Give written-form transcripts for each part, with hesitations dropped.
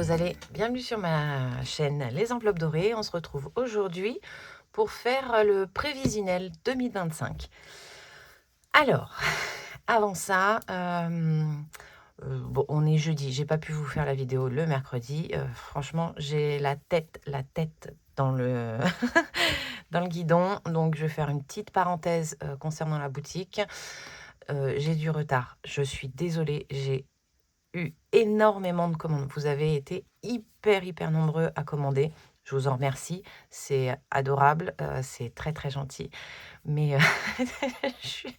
vous allez? Bienvenue sur ma chaîne Les Enveloppes Dorées. On se retrouve aujourd'hui pour faire le prévisionnel 2025. Alors, avant ça, bon, on est jeudi, j'ai pas pu vous faire la vidéo le mercredi. Franchement, j'ai la tête dans le dans le guidon, donc je vais faire une petite parenthèse concernant la boutique. J'ai du retard, je suis désolée, j'ai eu énormément de commandes. Vous avez été hyper nombreux à commander. Je vous en remercie, c'est adorable, c'est très gentil. Mais je suis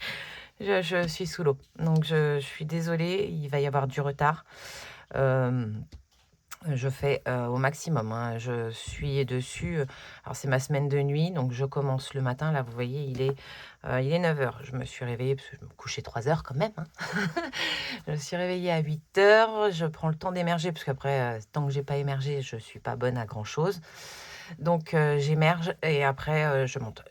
je suis sous l'eau, donc je suis désolée, il va y avoir du retard. Je fais, au maximum, hein. Je suis dessus, alors c'est ma semaine de nuit, donc je commence le matin. Là, vous voyez, il est 9 heures. Je me suis réveillée parce que je me couchais 3 heures quand même, hein. Je me suis réveillée à 8 heures. Je prends le temps d'émerger parce qu'après, tant que j'ai pas émergé, je suis pas bonne à grand-chose. Donc j'émerge et après, je monte.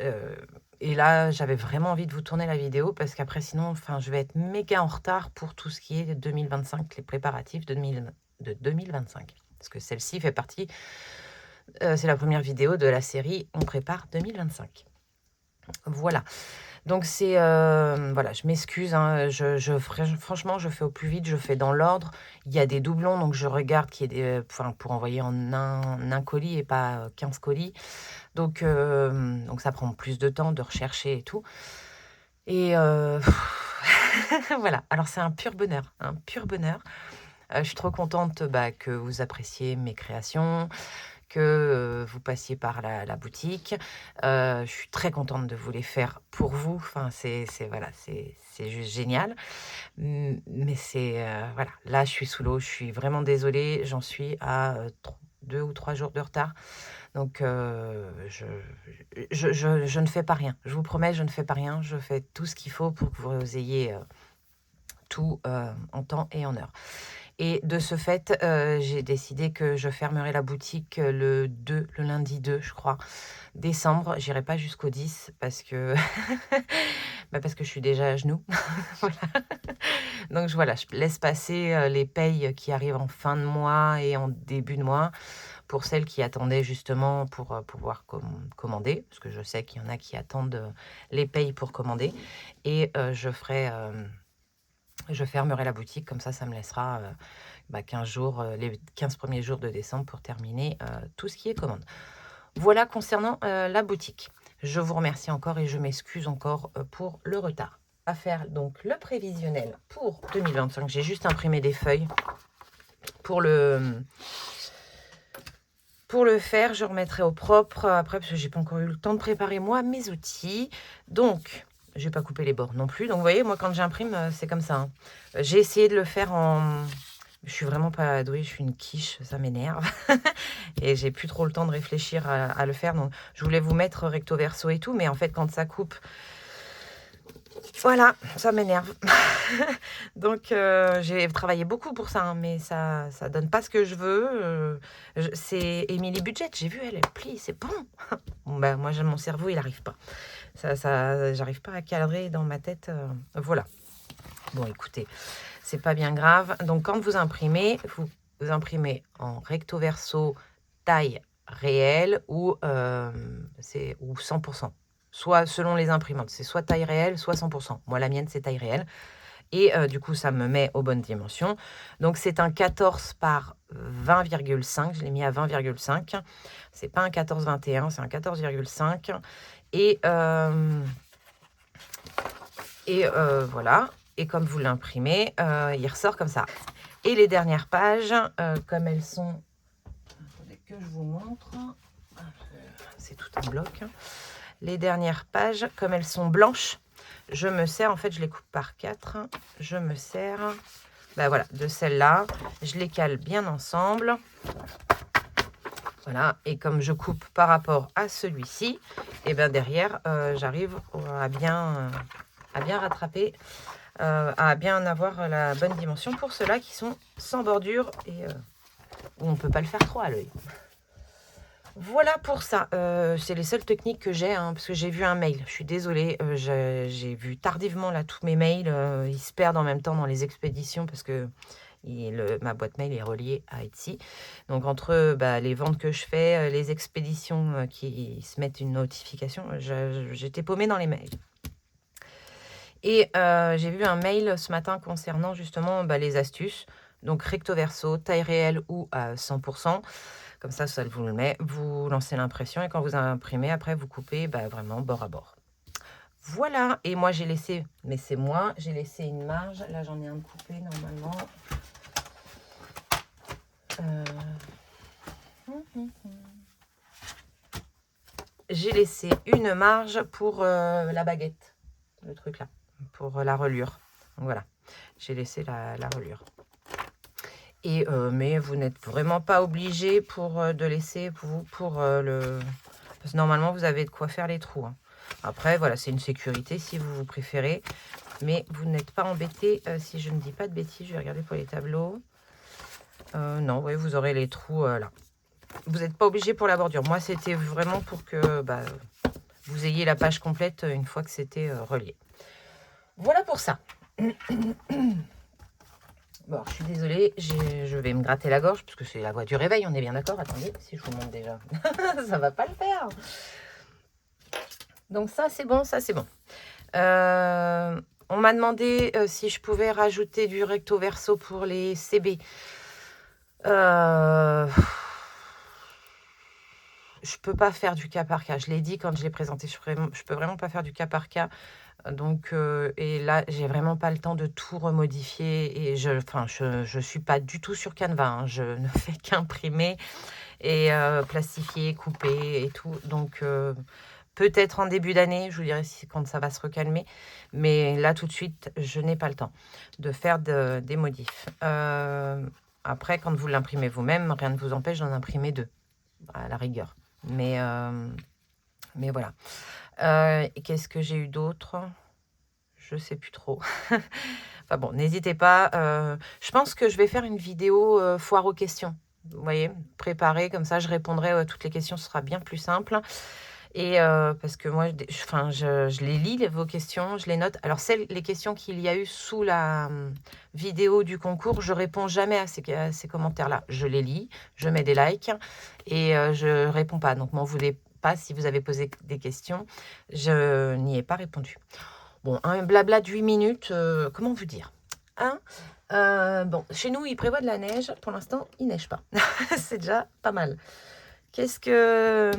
Et là, j'avais vraiment envie de vous tourner la vidéo parce qu'après sinon, enfin, je vais être méga en retard pour tout ce qui est 2025, les préparatifs de 2025. Parce que celle-ci fait partie, c'est la première vidéo de la série On prépare 2025. Voilà. Donc c'est, voilà, je m'excuse, hein, franchement, je fais au plus vite, je fais dans l'ordre. Il y a des doublons, donc je regarde qu'il y ait des, enfin, pour envoyer en un colis et pas 15 colis. Donc ça prend plus de temps de rechercher et tout. Et voilà, alors c'est un pur bonheur, un pur bonheur. Je suis trop contente, que vous appréciez mes créations, que, vous passiez par la boutique. Je suis très contente de vous les faire pour vous. Enfin, voilà, c'est juste génial. Mais c'est, voilà, là, je suis sous l'eau, je suis vraiment désolée, j'en suis à, 2 ou 3 jours de retard. Donc je ne fais pas rien. Je vous promets, je ne fais pas rien. Je fais tout ce qu'il faut pour que vous ayez, tout, en temps et en heure. Et de ce fait, j'ai décidé que je fermerai la boutique, le lundi 2, je crois, décembre. J'irai pas jusqu'au 10 parce que parce que je suis déjà à genoux. Voilà. Donc voilà, je laisse passer, les payes qui arrivent en fin de mois et en début de mois pour celles qui attendaient justement pour, pouvoir commander. Parce que je sais qu'il y en a qui attendent, les payes pour commander et je fermerai la boutique, comme ça me laissera 15 jours, les 15 premiers jours de décembre pour terminer tout ce qui est commande. Voilà concernant la boutique. Je vous remercie encore et je m'excuse encore pour le retard. À faire donc le prévisionnel pour 2025. J'ai juste imprimé des feuilles pour le faire. Je remettrai au propre après parce que j'ai pas encore eu le temps de préparer moi mes outils. Donc je vais pas couper les bords non plus. Donc vous voyez, moi quand j'imprime, c'est comme ça, hein. J'ai essayé de le faire en... Je suis vraiment pas douée, je suis une quiche, ça m'énerve. Et j'ai plus trop le temps de réfléchir à le faire. Donc je voulais vous mettre recto verso et tout, mais en fait quand ça coupe, voilà, ça m'énerve. Donc j'ai travaillé beaucoup pour ça, hein, mais ça donne pas ce que je veux. C'est Émilie Budget, j'ai vu, elle plie, c'est bon. Bon, moi, mon cerveau, il arrive pas. J'arrive pas à cadrer dans ma tête. Voilà. Bon, écoutez, c'est pas bien grave. Donc, quand vous imprimez, vous imprimez en recto verso, taille réelle ou 100%. Soit selon les imprimantes, c'est soit taille réelle, soit 100%. Moi, la mienne, c'est taille réelle. Et du coup, ça me met aux bonnes dimensions. Donc, c'est un 14 par 20,5. Je l'ai mis à 20,5. C'est pas un 14,21, c'est un 14,5. Et voilà. Et comme vous l'imprimez, il ressort comme ça. Et les dernières pages, comme elles sont... Attendez que je vous montre. C'est tout un bloc. Les dernières pages, comme elles sont blanches, je me sers, en fait, je les coupe par 4. Je me sers, voilà, de celle-là. Je les cale bien ensemble. Voilà, et comme je coupe par rapport à celui-ci, et bien derrière, j'arrive à bien rattraper, à bien avoir la bonne dimension pour ceux-là qui sont sans bordure et où on ne peut pas le faire trop à l'œil. Voilà pour ça. C'est les seules techniques que j'ai, hein, parce que j'ai vu un mail. Je suis désolée, j'ai vu tardivement là tous mes mails. Ils se perdent en même temps dans les expéditions parce que ma boîte mail est reliée à Etsy. Donc entre les ventes que je fais, les expéditions qui se mettent une notification, j'étais paumée dans les mails. Et j'ai vu un mail ce matin concernant justement les astuces. Donc recto verso, taille réelle ou à 100%. Comme ça vous le met. Vous lancez l'impression et quand vous imprimez, après vous coupez vraiment bord à bord. Voilà. Et moi j'ai laissé, mais c'est moi, j'ai laissé une marge. Là j'en ai un de coupé normalement. J'ai laissé une marge pour la baguette, le truc là, pour la relure. Donc voilà, j'ai laissé la relure. Et mais vous n'êtes vraiment pas obligé de laisser pour le... Parce que normalement, vous avez de quoi faire les trous. Hein. Après, voilà, c'est une sécurité si vous préférez. Mais vous n'êtes pas embêté si je ne dis pas de bêtises. Je vais regarder pour les tableaux. Non, oui, vous aurez les trous là. Vous n'êtes pas obligé pour la bordure. Moi, c'était vraiment pour que vous ayez la page complète une fois que c'était relié. Voilà pour ça. Bon, je suis désolée, je vais me gratter la gorge parce que c'est la voix du réveil, on est bien d'accord. Attendez, si je vous montre déjà, ça va pas le faire. Donc ça, c'est bon, ça, c'est bon. On m'a demandé si je pouvais rajouter du recto verso pour les CB. Je peux pas faire du cas par cas. Je l'ai dit quand je l'ai présenté. Je peux vraiment pas faire du cas par cas. Donc, et là, j'ai vraiment pas le temps de tout remodifier. Et je suis pas du tout sur Canva. Hein. Je ne fais qu'imprimer et plastifier, couper et tout. Donc, peut-être en début d'année, je vous dirai quand ça va se recalmer. Mais là, tout de suite, je n'ai pas le temps de faire des modifs. Après, quand vous l'imprimez vous-même, rien ne vous empêche d'en imprimer 2, à la rigueur. Mais voilà. Qu'est-ce que j'ai eu d'autre ? Je sais plus trop. Enfin bon, n'hésitez pas. Je pense que je vais faire une vidéo foire aux questions. Vous voyez, préparée, comme ça je répondrai à toutes les questions, ce sera bien plus simple. Et parce que moi, je les lis, vos questions, je les note. Alors, les questions qu'il y a eu sous la vidéo du concours, je réponds jamais à ces commentaires-là. Je les lis, je mets des likes et je réponds pas. Donc, m'en voulez pas si vous avez posé des questions. Je n'y ai pas répondu. Bon, un blabla de 8 minutes, comment vous dire hein bon, chez nous, il prévoit de la neige. Pour l'instant, il neige pas. C'est déjà pas mal.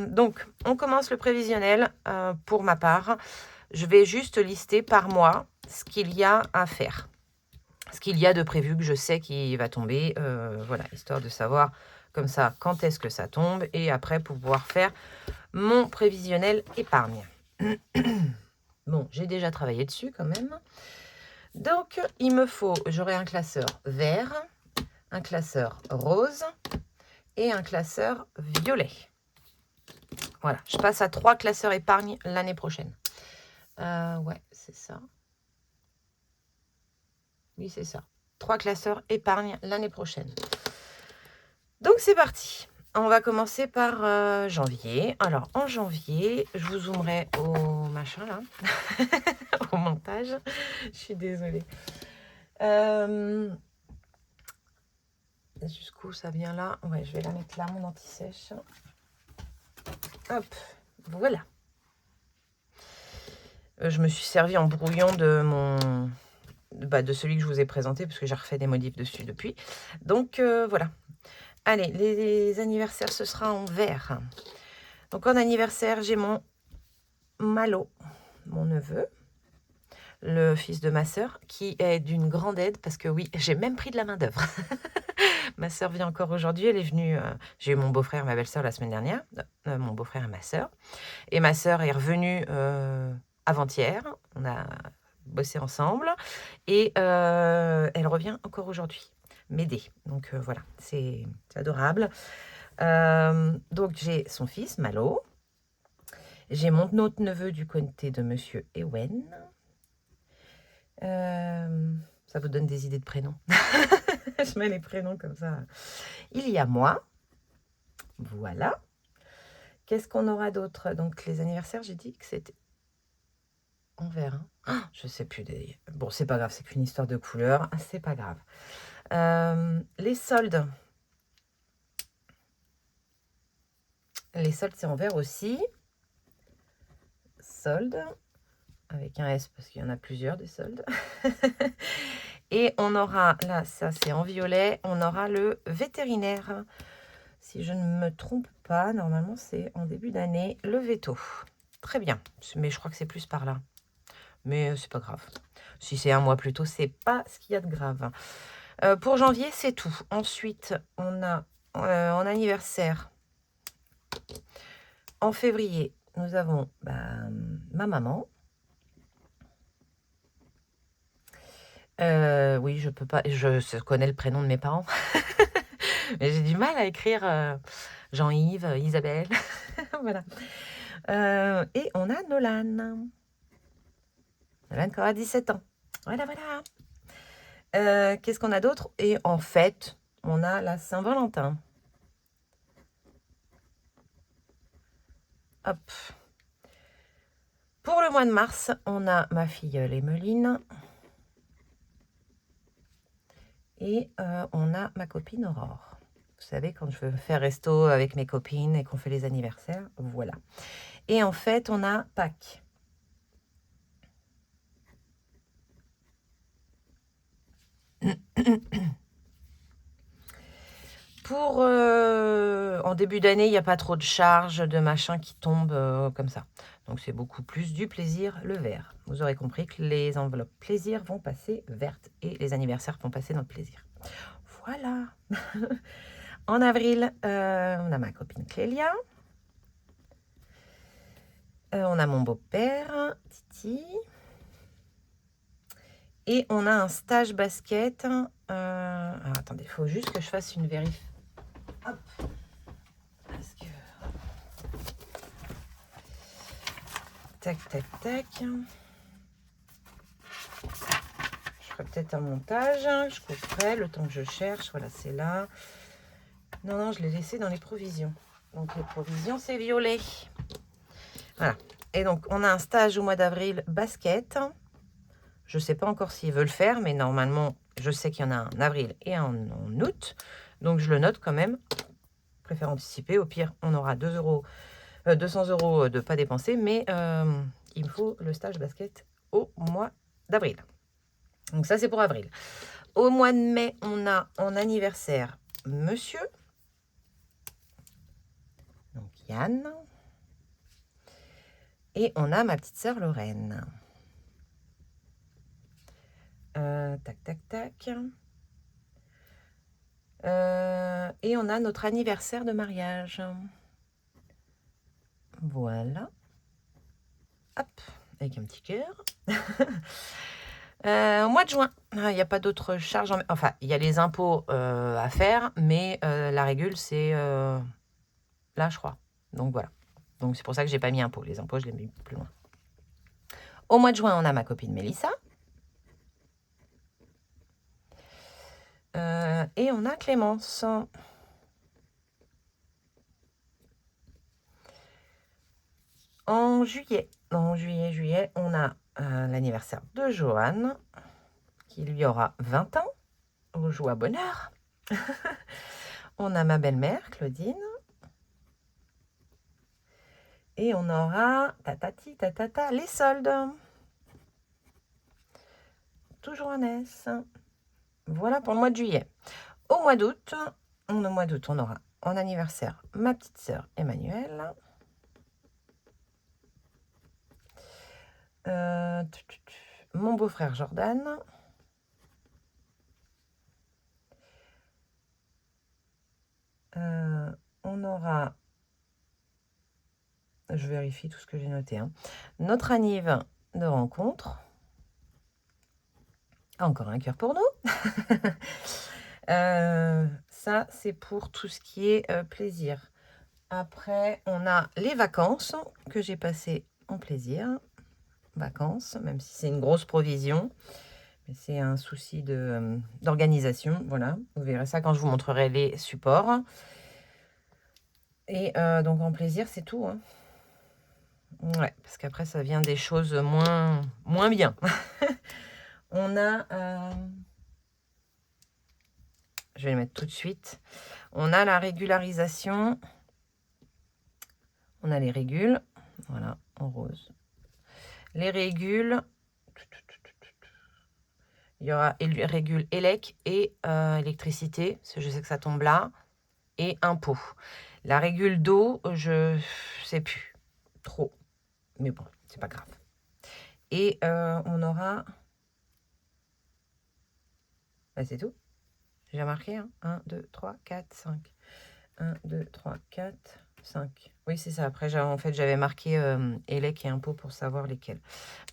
Donc, on commence le prévisionnel pour ma part. Je vais juste lister par mois ce qu'il y a à faire. Ce qu'il y a de prévu que je sais qu'il va tomber. Voilà, histoire de savoir comme ça quand est-ce que ça tombe. Et après, pour pouvoir faire mon prévisionnel épargne. Bon, j'ai déjà travaillé dessus quand même. Donc, j'aurai un classeur vert, un classeur rose et un classeur violet. Voilà, je passe à 3 classeurs épargne l'année prochaine. Ouais, c'est ça. Oui, c'est ça. 3 classeurs épargne l'année prochaine. Donc, c'est parti. On va commencer par janvier. Alors, en janvier, je vous zoomerai au machin, là. Au montage. Je suis désolée. Jusqu'où ça vient là? Ouais, je vais la mettre là, mon anti-sèche. Hop, voilà. Je me suis servi en brouillon de celui que je vous ai présenté, parce que j'ai refait des modifs dessus depuis. Donc, voilà. Allez, les anniversaires, ce sera en vert. Donc, en anniversaire, j'ai mon Malo, mon neveu, le fils de ma sœur, qui est d'une grande aide, parce que oui, j'ai même pris de la main d'œuvre. Ma sœur vient encore aujourd'hui, elle est venue... j'ai eu mon beau-frère et ma belle-sœur la semaine dernière, mon beau-frère et ma sœur. Et ma sœur est revenue avant-hier, on a bossé ensemble, et elle revient encore aujourd'hui m'aider. Donc voilà, c'est adorable. Donc j'ai son fils, Malo. J'ai mon autre neveu du côté de Monsieur Ewen. Ça vous donne des idées de prénoms. Je mets les prénoms comme ça. Il y a moi. Voilà. Qu'est-ce qu'on aura d'autre? Donc les anniversaires, j'ai dit que c'était... en vert. Hein. Ah, je sais plus. Bon, c'est pas grave, c'est qu'une histoire de couleur. C'est pas grave. Les soldes. Les soldes, c'est en vert aussi. Soldes. Avec un S parce qu'il y en a plusieurs des soldes. Et on aura, là, ça c'est en violet, on aura le vétérinaire. Si je ne me trompe pas, normalement c'est en début d'année, le veto. Très bien, mais je crois que c'est plus par là. Mais c'est pas grave. Si c'est un mois plus tôt, c'est pas ce qu'il y a de grave. Pour janvier, c'est tout. Ensuite, on a en anniversaire. En février, nous avons ma maman. Oui, je peux pas. Je connais le prénom de mes parents. Mais j'ai du mal à écrire Jean-Yves, Isabelle. Voilà. Et on a Nolan. Nolan qui aura 17 ans. Voilà, voilà. Qu'est-ce qu'on a d'autre? Et en fait, on a la Saint-Valentin. Hop. Pour le mois de mars, on a ma filleule Emeline. Et on a ma copine Aurore. Vous savez, quand je veux faire resto avec mes copines et qu'on fait les anniversaires, voilà. Et en fait, on a Pâques. Pour en début d'année, il n'y a pas trop de charges, de machin qui tombent comme ça. Donc c'est beaucoup plus du plaisir, le vert. Vous aurez compris que les enveloppes plaisir vont passer vertes et les anniversaires vont passer dans le plaisir. Voilà. En avril, on a ma copine Clélia. On a mon beau-père, Titi. Et on a un stage basket. Alors, attendez, il faut juste que je fasse une vérif. Hop. Parce que... Tac, tac, tac. Je ferai peut-être un montage. Je couperai le temps que je cherche. Voilà, c'est là. Non, non, je l'ai laissé dans les provisions. Donc, les provisions, c'est violet. Voilà. Et donc, on a un stage au mois d'avril basket. Je ne sais pas encore s'ils veulent le faire, mais normalement, je sais qu'il y en a un en avril et un en août. Donc, je le note quand même. Préfère anticiper. Au pire, on aura 200 € de pas dépenser, mais il me faut le stage basket au mois d'avril. Donc ça, c'est pour avril. Au mois de mai, on a en anniversaire monsieur. Donc Yann. Et on a ma petite sœur Lorraine. Tac, tac, tac. Et on a notre anniversaire de mariage. Voilà. Hop, avec un petit cœur. Au mois de juin, il n'y a pas d'autres charges. Enfin, il y a les impôts à faire, mais la régule, c'est là, je crois. Donc voilà. Donc c'est pour ça que j'ai pas mis impôts. Les impôts, je les mets plus loin. Au mois de juin, on a ma copine Mélissa. Et on a Clémence. En juillet, on a l'anniversaire de Joanne, qui lui aura 20 ans. Au joie bonheur. On a ma belle-mère, Claudine. Et on aura les soldes. Toujours en S. Voilà pour le mois de juillet. Au mois d'août, on aura en anniversaire ma petite sœur Emmanuelle. Mon beau-frère Jordan. On aura... Je vérifie tout ce que j'ai noté. Hein. Notre anniv de rencontre. Encore un cœur pour nous. Ça, c'est pour tout ce qui est plaisir. Après, on a les vacances que j'ai passées en plaisir. Vacances, même si c'est une grosse provision. Mais c'est un souci d'organisation. Voilà, vous verrez ça quand je vous montrerai les supports. Et donc en plaisir, c'est tout. Hein. Ouais, parce qu'après, ça vient des choses moins bien. On a... je vais les mettre tout de suite. On a la régularisation. On a les régules. Voilà, en rose. Les régules. Il y aura régule élec et électricité. Parce que je sais que ça tombe là. Et impôt. La régule d'eau, je sais plus trop. Mais bon, c'est pas grave. Et on aura... Bah, c'est tout. J'ai marqué, hein. 1, 2, 3, 4, 5. 1, 2, 3, 4, 5. Oui, c'est ça. Après, en fait, j'avais marqué élec et impôt pour savoir lesquels.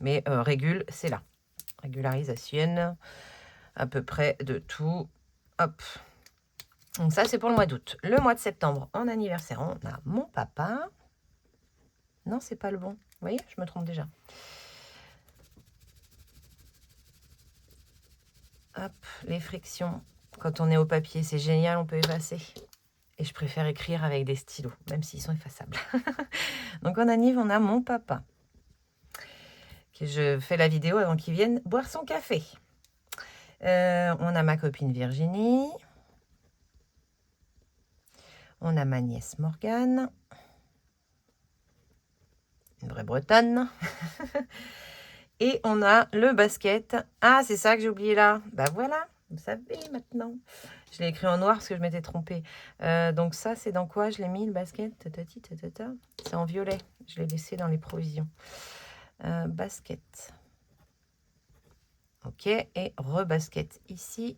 Mais régule, c'est là. Régularisation, à peu près de tout. Hop. Donc ça, c'est pour le mois d'août. Le mois de septembre, en anniversaire, on a mon papa. Non, c'est pas le bon. Vous voyez, je me trompe déjà. Hop, les frictions. Quand on est au papier, c'est génial, on peut effacer. Et je préfère écrire avec des stylos, même s'ils sont effaçables. Donc en anniv, on a mon papa. Que je fais la vidéo avant qu'il vienne boire son café. On a ma copine Virginie. On a ma nièce Morgane. Une vraie Bretonne. Et on a le basket. Ah, c'est ça que j'ai oublié là. Bah voilà, vous savez maintenant. Je l'ai écrit en noir parce que je m'étais trompée. Donc ça, c'est dans quoi je l'ai mis, le basket? C'est en violet. Je l'ai laissé dans les provisions. Basket. Ok, et rebasket ici.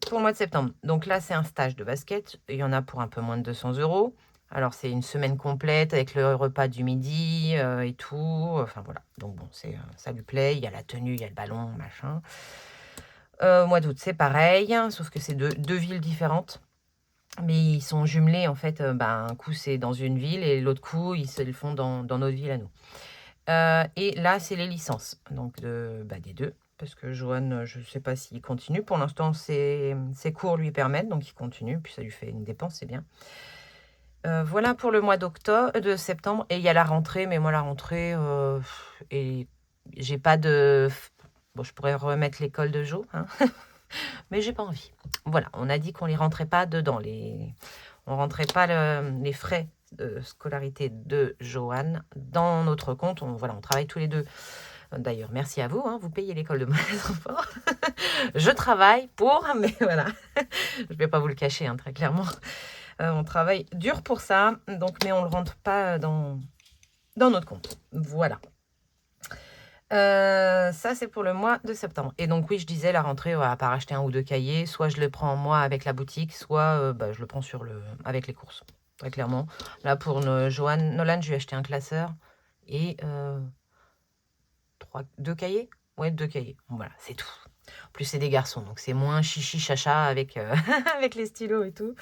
Pour le mois de septembre. Donc là, c'est un stage de basket. Il y en a pour un peu moins de 200 €. Alors, c'est une semaine complète avec le repas du midi et tout. Enfin, voilà. Donc, bon, ça lui plaît. Il y a la tenue, il y a le ballon, machin. Mois d'août, c'est pareil. Sauf que c'est deux villes différentes. Mais ils sont jumelés, en fait. Un coup, c'est dans une ville et l'autre coup, ils se le font dans notre ville à nous. Et là, c'est les licences. Donc, des deux. Parce que Johan, je ne sais pas s'il continue. Pour l'instant, ses cours lui permettent, donc il continue. Puis ça lui fait une dépense, c'est bien. Voilà pour le mois de septembre. Et il y a la rentrée, mais moi, la rentrée, et j'ai pas de... Bon, je pourrais remettre l'école de Jo, hein, mais j'ai pas envie. Voilà, on a dit qu'on les rentrait pas dedans. On rentrait pas les frais de scolarité de Johan dans notre compte. On travaille tous les deux. D'ailleurs, merci à vous, hein, vous payez l'école de mon enfant. Je travaille pour, mais voilà, je ne vais pas vous le cacher, hein, très clairement. On travaille dur pour ça, donc, mais on ne le rentre pas dans notre compte. Voilà. Ça, c'est pour le mois de septembre. Et donc, oui, je disais, la rentrée, à part acheter 1 ou 2 cahiers, soit je le prends moi avec la boutique, soit je le prends avec les courses. Très clairement. Là, pour Nolan, je lui ai acheté un classeur et 2 cahiers. Ouais, 2 cahiers. Voilà, c'est tout. En plus, c'est des garçons, donc c'est moins chichi chacha avec, avec les stylos et tout.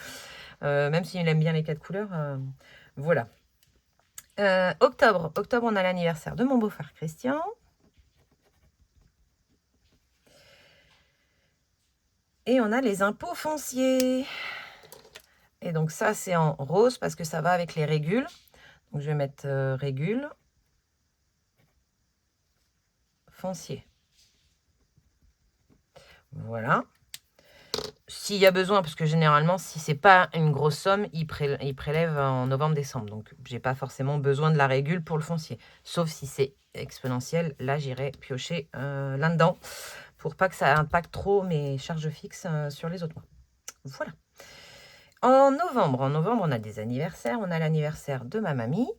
Même s'il aime bien les 4 couleurs. Voilà. Octobre, on a l'anniversaire de mon beau-frère Christian. Et on a les impôts fonciers. Et donc ça, c'est en rose parce que ça va avec les régules. Donc je vais mettre régules. Foncier. Voilà. S'il y a besoin, parce que généralement, si c'est pas une grosse somme, il prélève en novembre-décembre. Donc, j'ai pas forcément besoin de la régule pour le foncier. Sauf si c'est exponentiel. Là, j'irai piocher là-dedans pour pas que ça impacte trop mes charges fixes sur les autres mois. Voilà. En novembre, on a des anniversaires. On a l'anniversaire de ma mamie.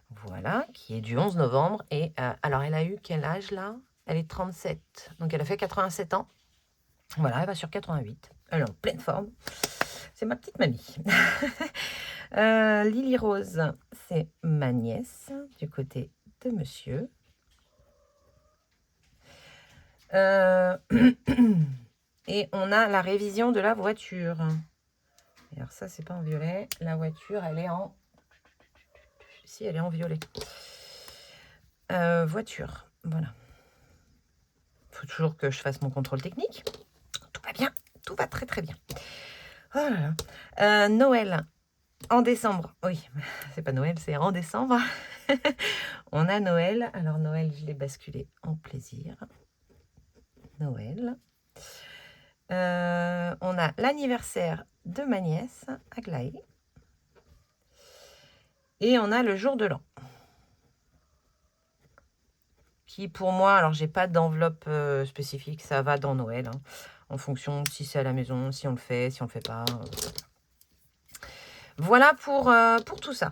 Voilà, qui est du 11 novembre. Et alors, elle a eu quel âge là? Elle est 37. Donc, elle a fait 87 ans. Voilà, elle va sur 88. Elle est en pleine forme. C'est ma petite mamie. Lily Rose, c'est ma nièce du côté de monsieur. Et on a la révision de la voiture. Alors ça, c'est pas en violet. La voiture, elle est en... Si, elle est en violet. Voiture, voilà. Il faut toujours que je fasse mon contrôle technique. Tout va bien, tout va très très bien. Oh là là. Noël en décembre. Oui, c'est pas Noël, c'est en décembre. On a Noël. Alors Noël, je l'ai basculé en plaisir. Noël. On a l'anniversaire de ma nièce, Aglaé. Et on a le jour de l'an. Qui pour moi, alors j'ai pas d'enveloppe spécifique, ça va dans Noël. Hein, en fonction si c'est à la maison, si on le fait, si on le fait pas. Voilà pour tout ça.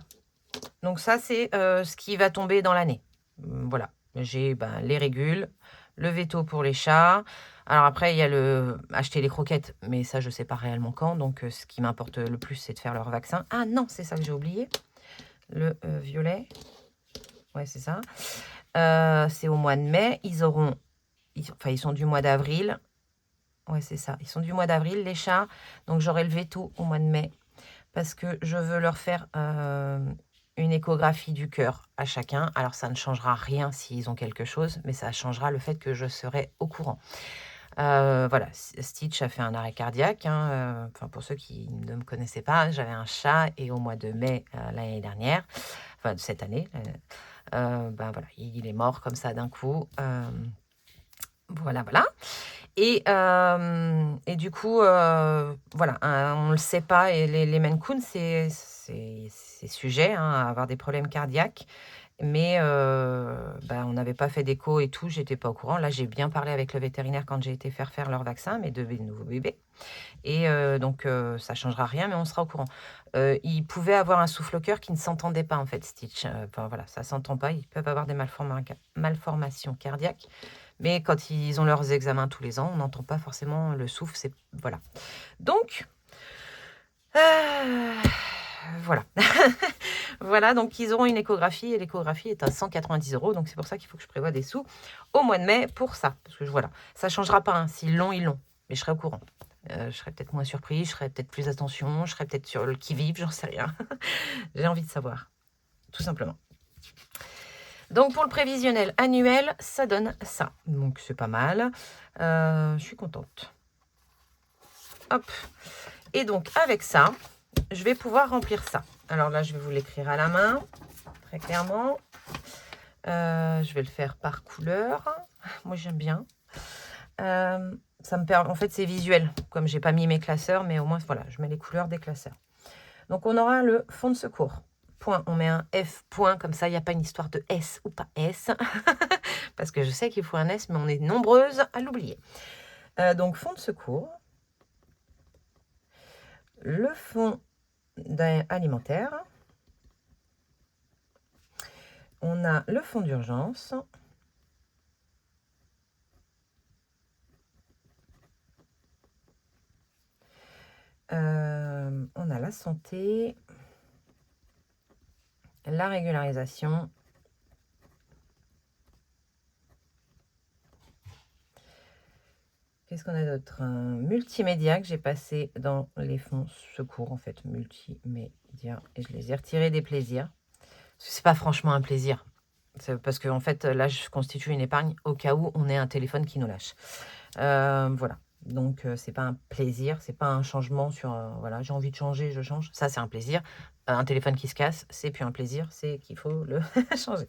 Donc ça, c'est ce qui va tomber dans l'année. Voilà. J'ai les régules, le veto pour les chats. Alors après, il y a le acheter les croquettes, mais ça, je sais pas réellement quand. Donc ce qui m'importe le plus, c'est de faire leur vaccin. Ah non, c'est ça que j'ai oublié. Le violet. Ouais, c'est ça. C'est au mois de mai. Ils sont du mois d'avril. Ouais, c'est ça. Ils sont du mois d'avril, les chats. Donc j'aurai le veto au mois de mai. Parce que je veux leur faire une échographie du cœur à chacun. Alors, ça ne changera rien s'ils ont quelque chose, mais ça changera le fait que je serai au courant. Voilà, Stitch a fait un arrêt cardiaque. Hein, pour ceux qui ne me connaissaient pas, j'avais un chat et au mois de mai l'année dernière, enfin de cette année, voilà, il est mort comme ça d'un coup. Voilà. Et du coup, voilà, on ne le sait pas. Et les Maine Coon, c'est sujet à avoir des problèmes cardiaques. Mais on n'avait pas fait d'écho et tout, j'étais pas au courant. Là, j'ai bien parlé avec le vétérinaire quand j'ai été faire leur vaccin, mes 2 nouveaux bébés. Et donc, ça changera rien, mais on sera au courant. Il pouvait avoir un souffle au cœur qui ne s'entendait pas, en fait, Stitch. Voilà, ça s'entend pas. Ils peuvent avoir des malformations cardiaques. Mais quand ils ont leurs examens tous les ans, on n'entend pas forcément le souffle. Voilà. Donc, voilà. Voilà, donc ils auront une échographie et l'échographie est à 190 €. Donc c'est pour ça qu'il faut que je prévoie des sous au mois de mai pour ça. Parce que voilà, ça ne changera pas. Hein. S'ils l'ont, ils l'ont. Mais je serai au courant. Je serai peut-être moins surprise, je serai peut-être plus attention, je serai peut-être sur le qui-vive, j'en sais rien. J'ai envie de savoir, tout simplement. Donc pour le prévisionnel annuel, ça donne ça. Donc c'est pas mal. Je suis contente. Hop. Et donc avec ça, je vais pouvoir remplir ça. Alors là, je vais vous l'écrire à la main, très clairement. Je vais le faire par couleur. Moi, j'aime bien. Ça me permet, en fait, c'est visuel. Comme j'ai pas mis mes classeurs, mais au moins, voilà, je mets les couleurs des classeurs. Donc, on aura le fond de secours. Point. On met un F point, comme ça, il n'y a pas une histoire de S ou pas S. Parce que je sais qu'il faut un S, mais on est nombreuses à l'oublier. Donc, fond de secours. Le fond alimentaire. On a le fond d'urgence. On a la santé, la régularisation, qu'est-ce qu'on a d'autre? Un multimédia que j'ai passé dans les fonds secours, en fait, multimédia, et je les ai retirés des plaisirs. C'est pas franchement un plaisir, parce que en fait, là, je constitue une épargne au cas où on ait un téléphone qui nous lâche. Voilà. Donc, c'est pas un plaisir, c'est pas un changement sur... voilà, j'ai envie de changer, je change. Ça, c'est un plaisir. Un téléphone qui se casse, c'est plus un plaisir, c'est qu'il faut le changer.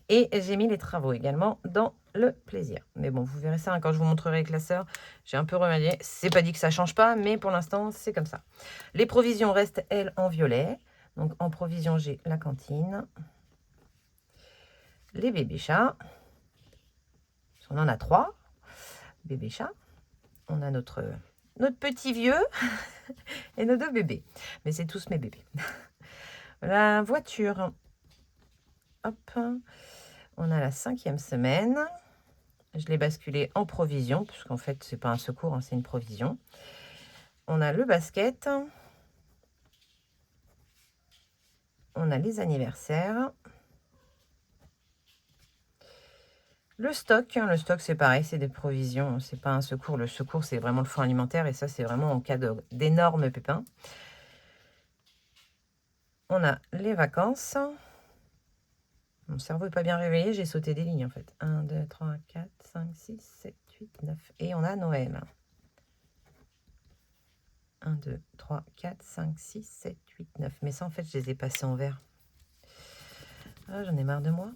Et j'ai mis les travaux également dans le plaisir. Mais bon, vous verrez ça hein, quand je vous montrerai les classeurs. J'ai un peu remanié. C'est pas dit que ça change pas, mais pour l'instant, c'est comme ça. Les provisions restent, elles, en violet. Donc, en provision, j'ai la cantine. Les bébés chats. On en a 3. Bébés chats. On a notre petit vieux et nos 2 bébés. Mais c'est tous mes bébés. La voiture. Hop. On a la 5e semaine. Je l'ai basculé en provision, puisqu'en fait, c'est pas un secours, hein, c'est une provision. On a le basket. On a les anniversaires. Le stock, c'est pareil, c'est des provisions, c'est pas un secours. Le secours, c'est vraiment le fonds alimentaire et ça, c'est vraiment en cas d'énormes pépins. On a les vacances. Mon cerveau n'est pas bien réveillé, j'ai sauté des lignes en fait. 1, 2, 3, 4, 5, 6, 7, 8, 9. Et on a Noël. 1, 2, 3, 4, 5, 6, 7, 8, 9. Mais ça, en fait, je les ai passés en vert. Ah, j'en ai marre de moi.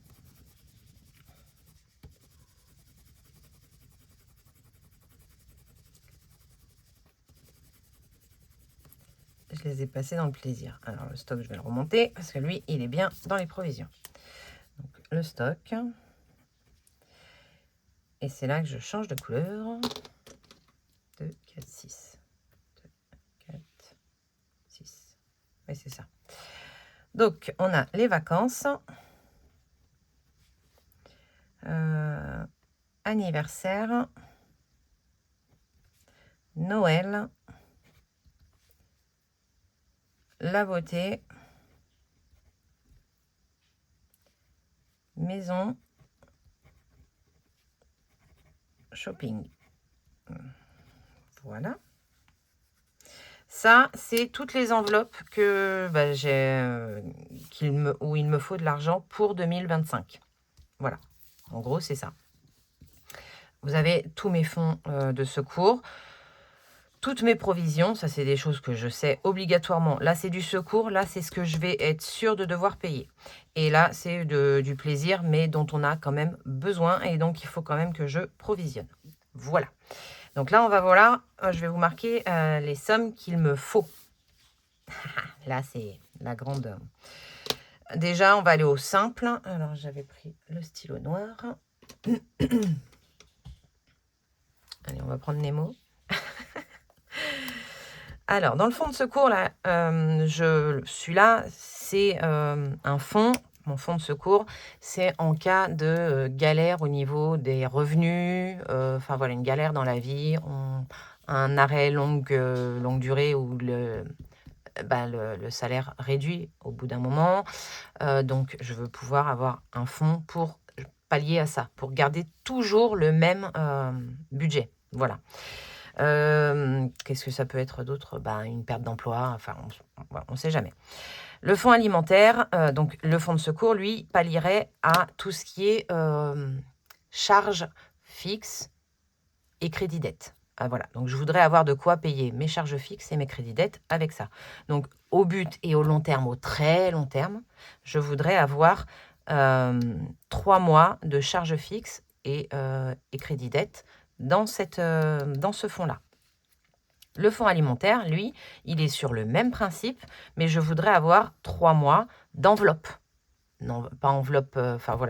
Je les ai passés dans le plaisir. Alors, le stock, je vais le remonter parce que lui, il est bien dans les provisions. Donc, le stock. Et c'est là que je change de couleur. 2, 4, 6. 2, 4, 6. Oui, c'est ça. Donc, on a les vacances. Anniversaire. Noël. La beauté. Maison. Shopping. Voilà. Ça, c'est toutes les enveloppes que où il me faut de l'argent pour 2025. Voilà. En gros, c'est ça. Vous avez tous mes fonds de secours, toutes mes provisions. Ça, c'est des choses que je sais obligatoirement. Là, c'est du secours. Là, c'est ce que je vais être sûre de devoir payer. Et là, c'est du plaisir, mais dont on a quand même besoin. Et donc, il faut quand même que je provisionne. Voilà. Donc là, on va voir. Je vais vous marquer les sommes qu'il me faut. Là, c'est la grande... Déjà, on va aller au simple. Alors, j'avais pris le stylo noir. Allez, on va prendre Nemo. Alors, dans le fonds de secours, là, celui-là, c'est un fonds. Mon fonds de secours, c'est en cas de galère au niveau des revenus. Enfin, voilà, une galère dans la vie. Un arrêt longue durée où le salaire réduit au bout d'un moment. Donc, je veux pouvoir avoir un fonds pour pallier à ça, pour garder toujours le même budget. Voilà. Qu'est-ce que ça peut être d'autre? Une perte d'emploi, enfin, on ne sait jamais. Le fonds alimentaire, donc le fonds de secours, lui, pallierait à tout ce qui est charges fixes et crédit dette. Voilà, donc je voudrais avoir de quoi payer mes charges fixes et mes crédits dettes avec ça. Donc au but et au long terme, au très long terme, je voudrais avoir 3 mois de charges fixes et crédit dette dans ce fonds-là. Le fonds alimentaire, lui, il est sur le même principe, mais je voudrais avoir 3 mois d'enveloppe. Non, pas enveloppe,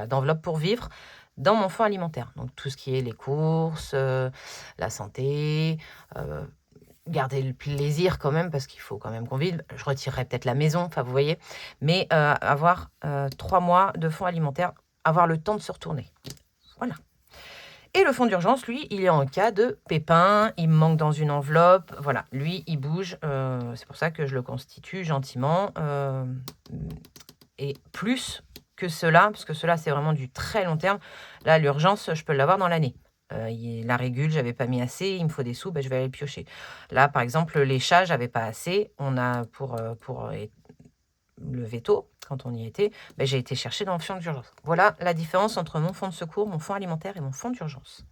d'enveloppe pour vivre dans mon fonds alimentaire. Donc tout ce qui est les courses, la santé, garder le plaisir quand même, parce qu'il faut quand même qu'on vive. Je retirerai peut-être la maison, enfin vous voyez. Mais avoir 3 mois de fonds alimentaire, avoir le temps de se retourner. Voilà. Et le fonds d'urgence, lui, il est en cas de pépin, il me manque dans une enveloppe. Voilà, lui, il bouge. C'est pour ça que je le constitue gentiment. Et plus que cela, parce que cela, c'est vraiment du très long terme. Là, l'urgence, je peux l'avoir dans l'année. La régule, j'avais pas mis assez, il me faut des sous, je vais aller piocher. Là, par exemple, les chats, j'avais pas assez. On a pour le veto, quand on y était, j'ai été chercher dans le fonds d'urgence. Voilà la différence entre mon fonds de secours, mon fonds alimentaire et mon fonds d'urgence.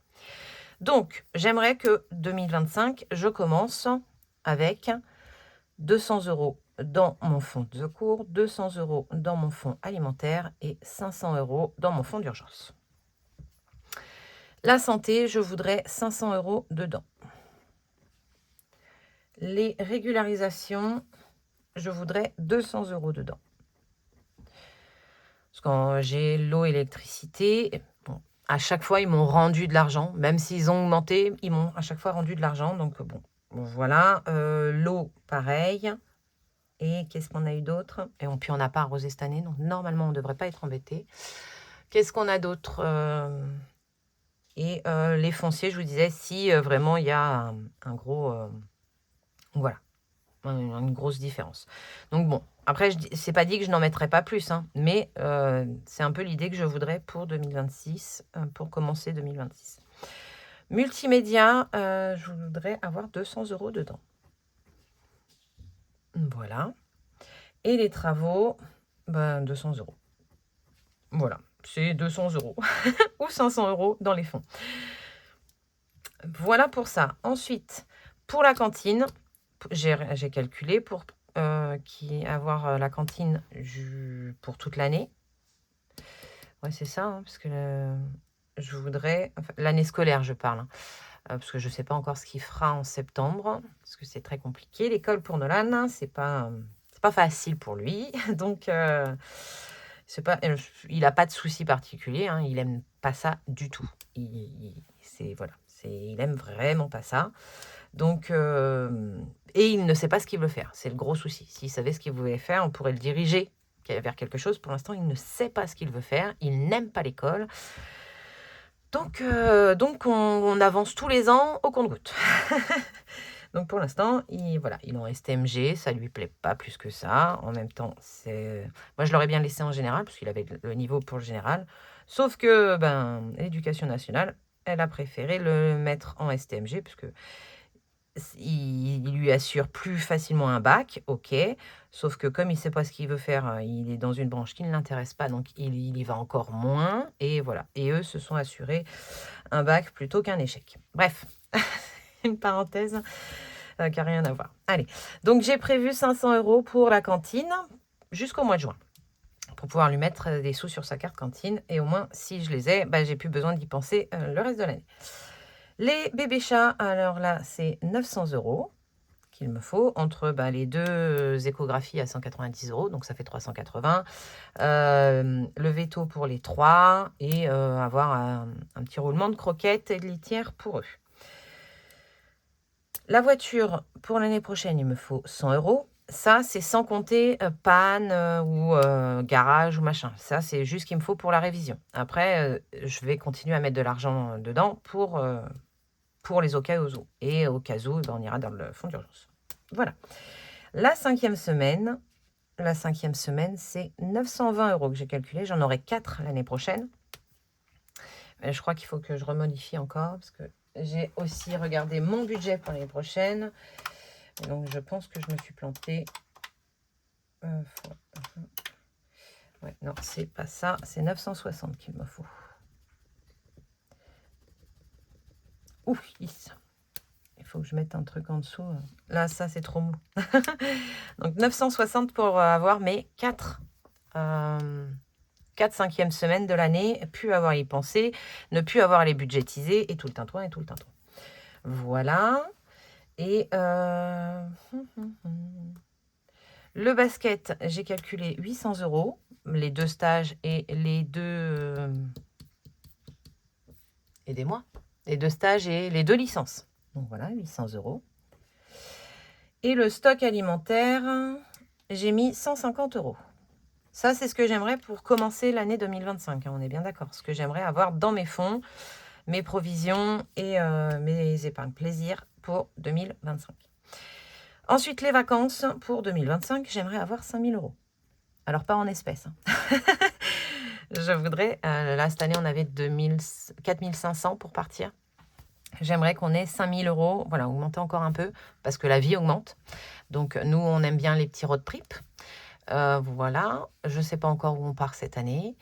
Donc, j'aimerais que 2025, je commence avec 200 € dans mon fonds de secours, 200 € dans mon fonds alimentaire et 500 € dans mon fonds d'urgence. La santé, je voudrais 500 € dedans. Les régularisations, je voudrais 200 € dedans. Parce que quand j'ai l'eau et l'électricité, bon, à chaque fois, ils m'ont rendu de l'argent. Même s'ils ont augmenté, ils m'ont à chaque fois rendu de l'argent. Donc, bon, voilà. L'eau, pareil. Et qu'est-ce qu'on a eu d'autre? Et puis, on n'a pas arrosé cette année. Donc, normalement, on ne devrait pas être embêté. Qu'est-ce qu'on a d'autre? Et les fonciers, je vous disais, si vraiment il y a un gros... voilà. Une grosse différence. Donc bon, après, c'est pas dit que je n'en mettrai pas plus, hein, mais c'est un peu l'idée que je voudrais pour 2026, pour commencer 2026. Multimédia, je voudrais avoir 200 € dedans. Voilà. Et les travaux, 200 €. Voilà, c'est 200 € ou 500 € dans les fonds. Voilà pour ça. Ensuite, pour la cantine, j'ai calculé pour avoir la cantine pour toute l'année. Ouais, c'est ça, hein, parce que je voudrais... enfin, l'année scolaire, je parle. Hein, parce que je ne sais pas encore ce qu'il fera en septembre, parce que c'est très compliqué. L'école pour Nolan, hein, c'est pas facile pour lui. Donc, il n'a pas de souci particulier. Hein, il aime pas ça du tout. Il aime vraiment pas ça. Donc, et il ne sait pas ce qu'il veut faire. C'est le gros souci. S'il savait ce qu'il voulait faire, on pourrait le diriger vers quelque chose. Pour l'instant, il ne sait pas ce qu'il veut faire. Il n'aime pas l'école. Donc on avance tous les ans au compte-gouttes. Donc pour l'instant, il est en STMG, ça lui plaît pas plus que ça. En même temps, moi je l'aurais bien laissé en général, parce qu'il avait le niveau pour le général. Sauf que l'éducation nationale, elle a préféré le mettre en STMG, parce que il lui assure plus facilement un bac, ok. Sauf que comme il ne sait pas ce qu'il veut faire, il est dans une branche qui ne l'intéresse pas, donc il y va encore moins. Et voilà. Et eux se sont assurés un bac plutôt qu'un échec. Bref, une parenthèse qui n'a rien à voir. Allez, donc j'ai prévu 500 € pour la cantine jusqu'au mois de juin, pour pouvoir lui mettre des sous sur sa carte cantine. Et au moins, si je les ai, j'ai plus besoin d'y penser le reste de l'année. Les bébés chats, alors là, c'est 900 € qu'il me faut, entre les deux échographies à 190 €, donc ça fait 380. Le veto pour les 3 et avoir un petit roulement de croquettes et de litière pour eux. La voiture, pour l'année prochaine, il me faut 100 €. Ça, c'est sans compter panne ou garage ou machin. Ça, c'est juste ce qu'il me faut pour la révision. Après, je vais continuer à mettre de l'argent dedans pour les au cas où. Et au cas où, on ira dans le fonds d'urgence. Voilà. La cinquième semaine, c'est 920 € que j'ai calculé. J'en aurai 4 l'année prochaine. Mais je crois qu'il faut que je remodifie encore, parce que j'ai aussi regardé mon budget pour l'année prochaine. Et donc, je pense que je me suis plantée. Ouais, non, c'est pas ça. C'est 960 qu'il me faut. Ouf, il faut que je mette un truc en dessous. Là, ça, c'est trop mou. Donc, 960 pour avoir mes 4 5e semaines de l'année, plus avoir à y penser, ne plus avoir à les budgétiser, et tout le tintouin, Voilà. Et le basket, j'ai calculé 800 €, les 2 stages et les 2... aidez-moi. Les 2 stages et les 2 licences. Donc voilà, 800 €. Et le stock alimentaire, j'ai mis 150 €. Ça, c'est ce que j'aimerais pour commencer l'année 2025. Hein, on est bien d'accord. Ce que j'aimerais avoir dans mes fonds, mes provisions et mes épargnes plaisir pour 2025. Ensuite, les vacances pour 2025, j'aimerais avoir 5 000 €. Alors, pas en espèces. Hein. Je voudrais, là, cette année, on avait 4 500 pour partir. J'aimerais qu'on ait 5 000 €, voilà, augmenter encore un peu, parce que la vie augmente. Donc, nous, on aime bien les petits road trips. Voilà, je ne sais pas encore où on part cette année.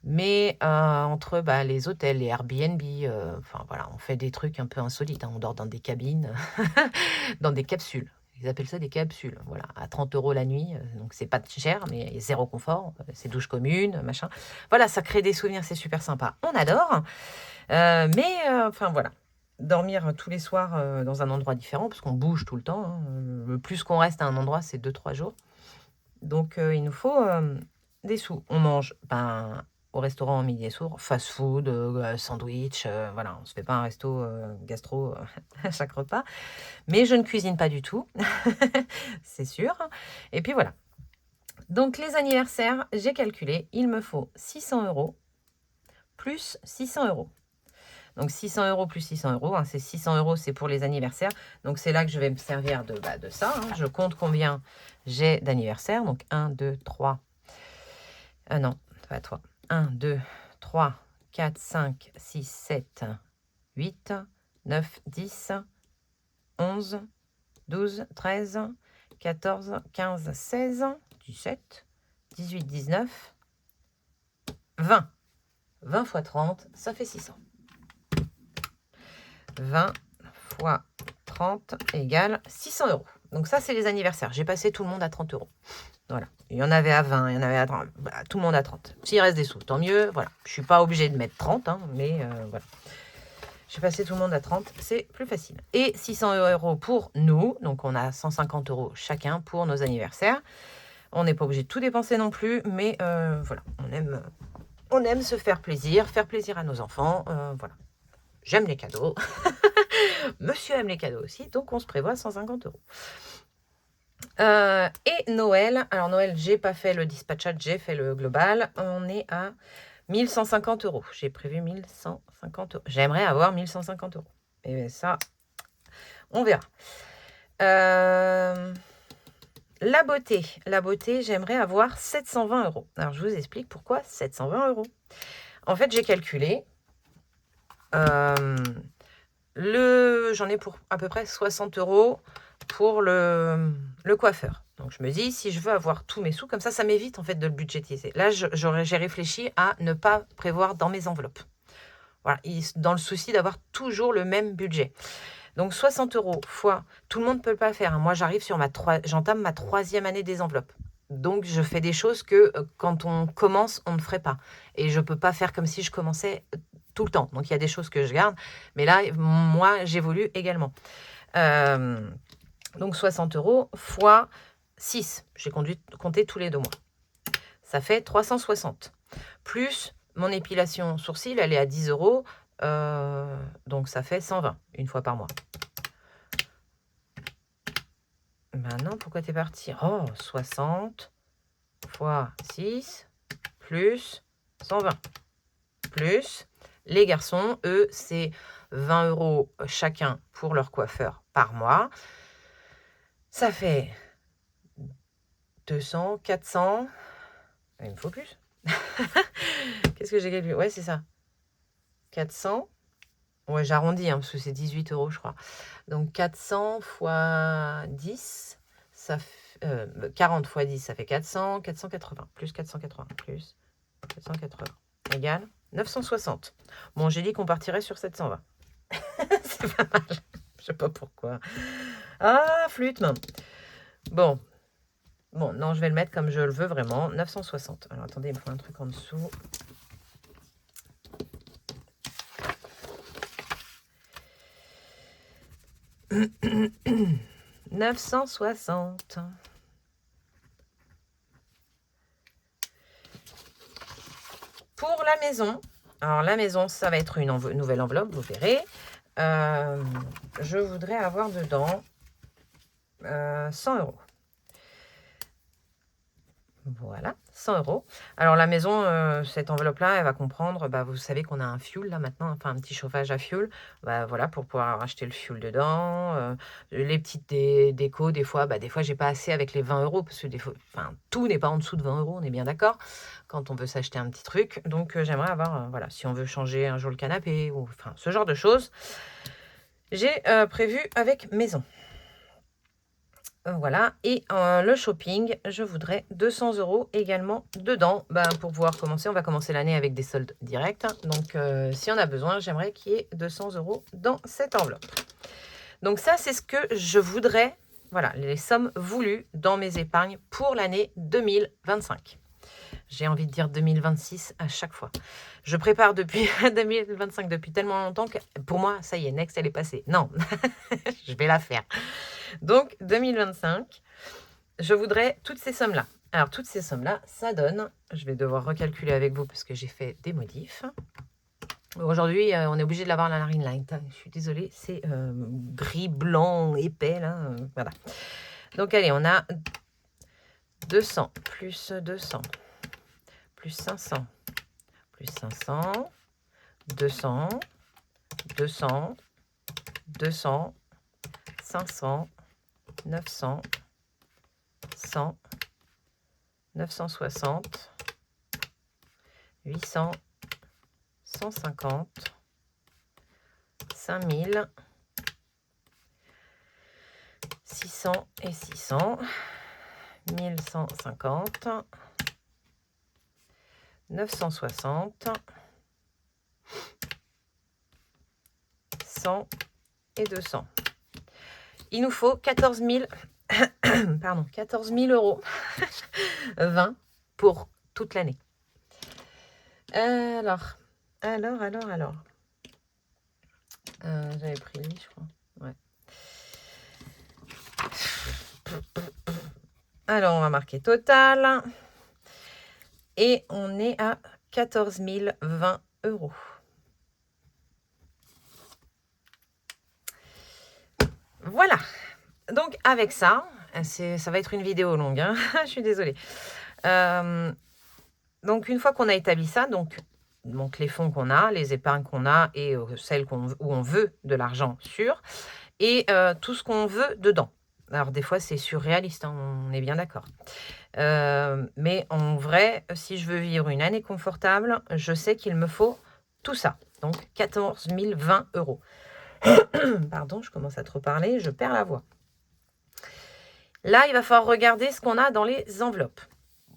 Mais entre les hôtels, les Airbnb, on fait des trucs un peu insolites. Hein. On dort dans des cabines, dans des capsules. Ils appellent ça des capsules. Voilà, à 30 € la nuit. Donc, c'est pas cher, mais zéro confort. C'est douche commune, machin. Voilà, ça crée des souvenirs, c'est super sympa. On adore. Voilà. Dormir tous les soirs dans un endroit différent, parce qu'on bouge tout le temps. Hein. Le plus qu'on reste à un endroit, c'est 2-3 jours. Donc, il nous faut des sous. On mange au restaurant au midi et soir, fast-food, sandwich. Voilà, on ne se fait pas un resto gastro à chaque repas. Mais je ne cuisine pas du tout, c'est sûr. Et puis voilà. Donc, les anniversaires, j'ai calculé, il me faut 600 € plus 600 €. Donc, 600 € plus 600 €, hein, c'est 600 €, c'est pour les anniversaires. Donc, c'est là que je vais me servir de ça. Hein. Je compte combien j'ai d'anniversaires. Donc, 1, 2, 3. Non, pas toi. 1, 2, 3, 4, 5, 6, 7, 8, 9, 10, 11, 12, 13, 14, 15, 16, 17, 18, 19, 20. 20 fois 30, ça fait 600. 20 fois 30 égale 600 €. Donc ça, c'est les anniversaires. J'ai passé tout le monde à 30 euros. Voilà. Il y en avait à 20, il y en avait à 30. Bah, tout le monde à 30. S'il reste des sous, tant mieux. Voilà. Je ne suis pas obligée de mettre 30, hein, mais voilà. J'ai passé tout le monde à 30, c'est plus facile. Et 600 euros pour nous. Donc, on a 150 euros chacun pour nos anniversaires. On n'est pas obligé de tout dépenser non plus, mais voilà. On aime se faire plaisir à nos enfants. Voilà. J'aime les cadeaux. Monsieur aime les cadeaux aussi, donc on se prévoit 150 euros. Et Noël, alors Noël, j'ai pas fait le dispatchat, j'ai fait le global. On est à 1150 euros. J'ai prévu 1150 euros. J'aimerais avoir 1150 euros. Et ça, on verra. La beauté, j'aimerais avoir 720 euros. Alors, je vous explique pourquoi 720 euros. En fait, j'ai calculé. J'en ai pour à peu près 60 euros pour le coiffeur. Donc, je me dis, si je veux avoir tous mes sous, comme ça m'évite en fait de le budgétiser. Là, j'ai réfléchi à ne pas prévoir dans mes enveloppes. Voilà, dans le souci d'avoir toujours le même budget. Donc, 60 euros fois, tout le monde ne peut pas faire. Moi, j'arrive j'entame ma 3e année des enveloppes. Donc, je fais des choses que quand on commence, on ne ferait pas. Et je ne peux pas faire comme si je commençais tout le temps. Donc, il y a des choses que je garde. Mais là, moi, j'évolue également. Donc, 60 euros fois 6. J'ai compté tous les 2 mois. Ça fait 360. Plus mon épilation sourcil, elle est à 10 euros. Donc, ça fait 120 une fois par mois. Maintenant, pourquoi t'es parti? Oh, 60 fois 6 plus 120. Plus les garçons, eux, c'est 20 euros chacun pour leur coiffeur par mois. Ça fait 200, 400. Il me faut plus. Qu'est-ce que j'ai calculé? Ouais, c'est ça. 400. Ouais, j'arrondis, parce que c'est 18 euros, je crois. Donc, 400 fois 10, ça fait, 40 fois 10, ça fait 400, 480, plus 480, plus 480, égale 960. Bon, j'ai dit qu'on partirait sur 720. C'est pas mal. Je sais pas pourquoi. Ah, flûte, main. Bon, non, je vais le mettre comme je le veux vraiment. 960. Alors, attendez, il me faut un truc en dessous. « 960. Pour la maison, alors la maison, ça va être une nouvelle enveloppe, vous verrez. Je voudrais avoir dedans 100 euros. Voilà, 100 euros. Alors la maison, cette enveloppe-là, elle va comprendre, vous savez qu'on a un fioul là maintenant, enfin un petit chauffage à fioul. Voilà, pour pouvoir acheter le fioul dedans. Les petites décos, des fois, j'ai pas assez avec les 20 euros, parce que des fois, tout n'est pas en dessous de 20 euros, on est bien d'accord, quand on veut s'acheter un petit truc. Donc j'aimerais avoir, voilà, si on veut changer un jour le canapé, ou enfin ce genre de choses, j'ai prévu avec maison. Voilà, et le shopping, je voudrais 200 euros également dedans, pour pouvoir commencer. On va commencer l'année avec des soldes directs, donc si on a besoin, j'aimerais qu'il y ait 200 euros dans cette enveloppe. Donc ça, c'est ce que je voudrais, voilà, les sommes voulues dans mes épargnes pour l'année 2025. J'ai envie de dire 2026 à chaque fois. Je prépare depuis 2025 depuis tellement longtemps que pour moi, ça y est, Next, elle est passée. Non, je vais la faire. Donc, 2025, je voudrais toutes ces sommes-là. Alors, toutes ces sommes-là, ça donne, je vais devoir recalculer avec vous parce que j'ai fait des modifs. Aujourd'hui, on est obligé de l'avoir la Narine Light. Je suis désolée, c'est gris, blanc, épais, là. Voilà. Donc, allez, on a 200, plus 200, plus 500, plus 500, 200, 200, 200, 500, 900, 100, 960, 800, 150, 5000, 600 et 600, 1150, 960, 100 et 200. Il nous faut 14 000 Pardon, 14 000 euros. 20 pour toute l'année. Alors. J'avais pris lui, je crois. Ouais. Alors, on va marquer total. Et on est à 14 020 euros. Voilà. Donc, avec ça, ça va être une vidéo longue. Hein. Je suis désolée. Donc, une fois qu'on a établi ça, donc les fonds qu'on a, les épargnes qu'on a et celles où on veut de l'argent sûr et tout ce qu'on veut dedans. Alors, des fois, c'est surréaliste, hein, on est bien d'accord. Mais en vrai, si je veux vivre une année confortable, je sais qu'il me faut tout ça. Donc, 14 020 euros. Pardon, je commence à trop parler, je perds la voix. Là, il va falloir regarder ce qu'on a dans les enveloppes.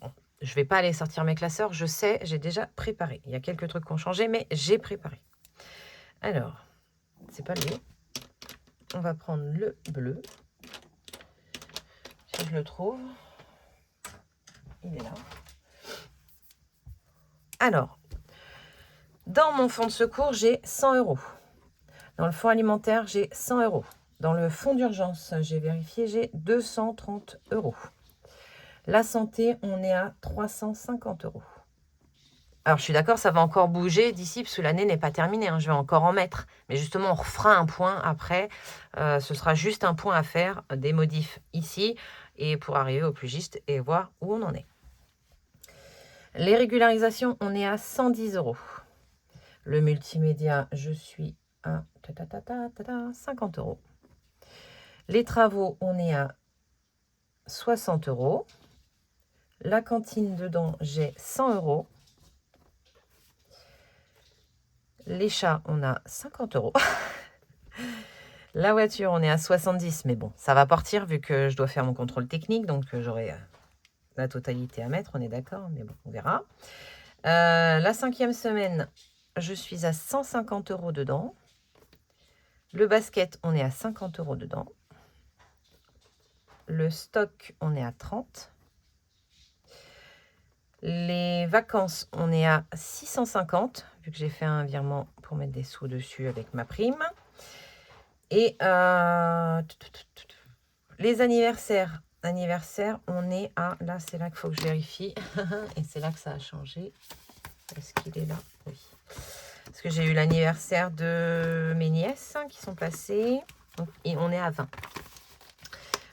Bon, je ne vais pas aller sortir mes classeurs, je sais, j'ai déjà préparé. Il y a quelques trucs qui ont changé, mais j'ai préparé. Alors, c'est pas lui. On va prendre le bleu. Si je le trouve. Il est là. Alors, dans mon fonds de secours, j'ai 100 euros. Dans le fonds alimentaire, j'ai 100 euros. Dans le fonds d'urgence, j'ai vérifié, j'ai 230 euros. La santé, on est à 350 euros. Alors, je suis d'accord, ça va encore bouger d'ici, parce que l'année n'est pas terminée. Hein, je vais encore en mettre. Mais justement, on refera un point après. Ce sera juste un point à faire, des modifs ici, et pour arriver au plus juste et voir où on en est. Les régularisations, on est à 110 euros. Le multimédia, je suis à 50 euros. Les travaux, on est à 60 euros. La cantine dedans, j'ai 100 euros. Les chats, on a 50 euros. La voiture, on est à 70, mais bon, ça va partir vu que je dois faire mon contrôle technique, donc j'aurai la totalité à mettre, on est d'accord, mais bon, on verra. La 5e semaine, je suis à 150 euros dedans. Le basket, on est à 50 euros dedans. Le stock, on est à 30. Les vacances, on est à 650, vu que j'ai fait un virement pour mettre des sous dessus avec ma prime. Et les anniversaires, on est à... Là, c'est là qu'il faut que je vérifie. Et c'est là que ça a changé. Est-ce qu'il est là? Oui. Parce que j'ai eu l'anniversaire de mes nièces qui sont passées. Donc, et on est à 20.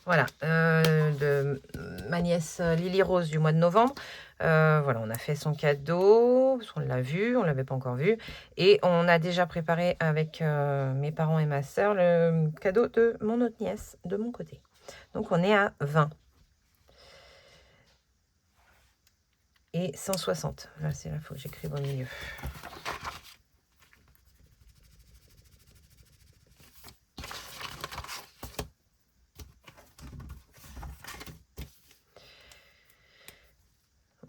Voilà, de ma nièce Lily Rose du mois de novembre. Voilà, on a fait son cadeau, parce qu'on l'a vu, on ne l'avait pas encore vu. Et on a déjà préparé avec mes parents et ma sœur le cadeau de mon autre nièce, de mon côté. Donc on est à 20. Et 160. Là, c'est là, il faut que j'écrive au milieu.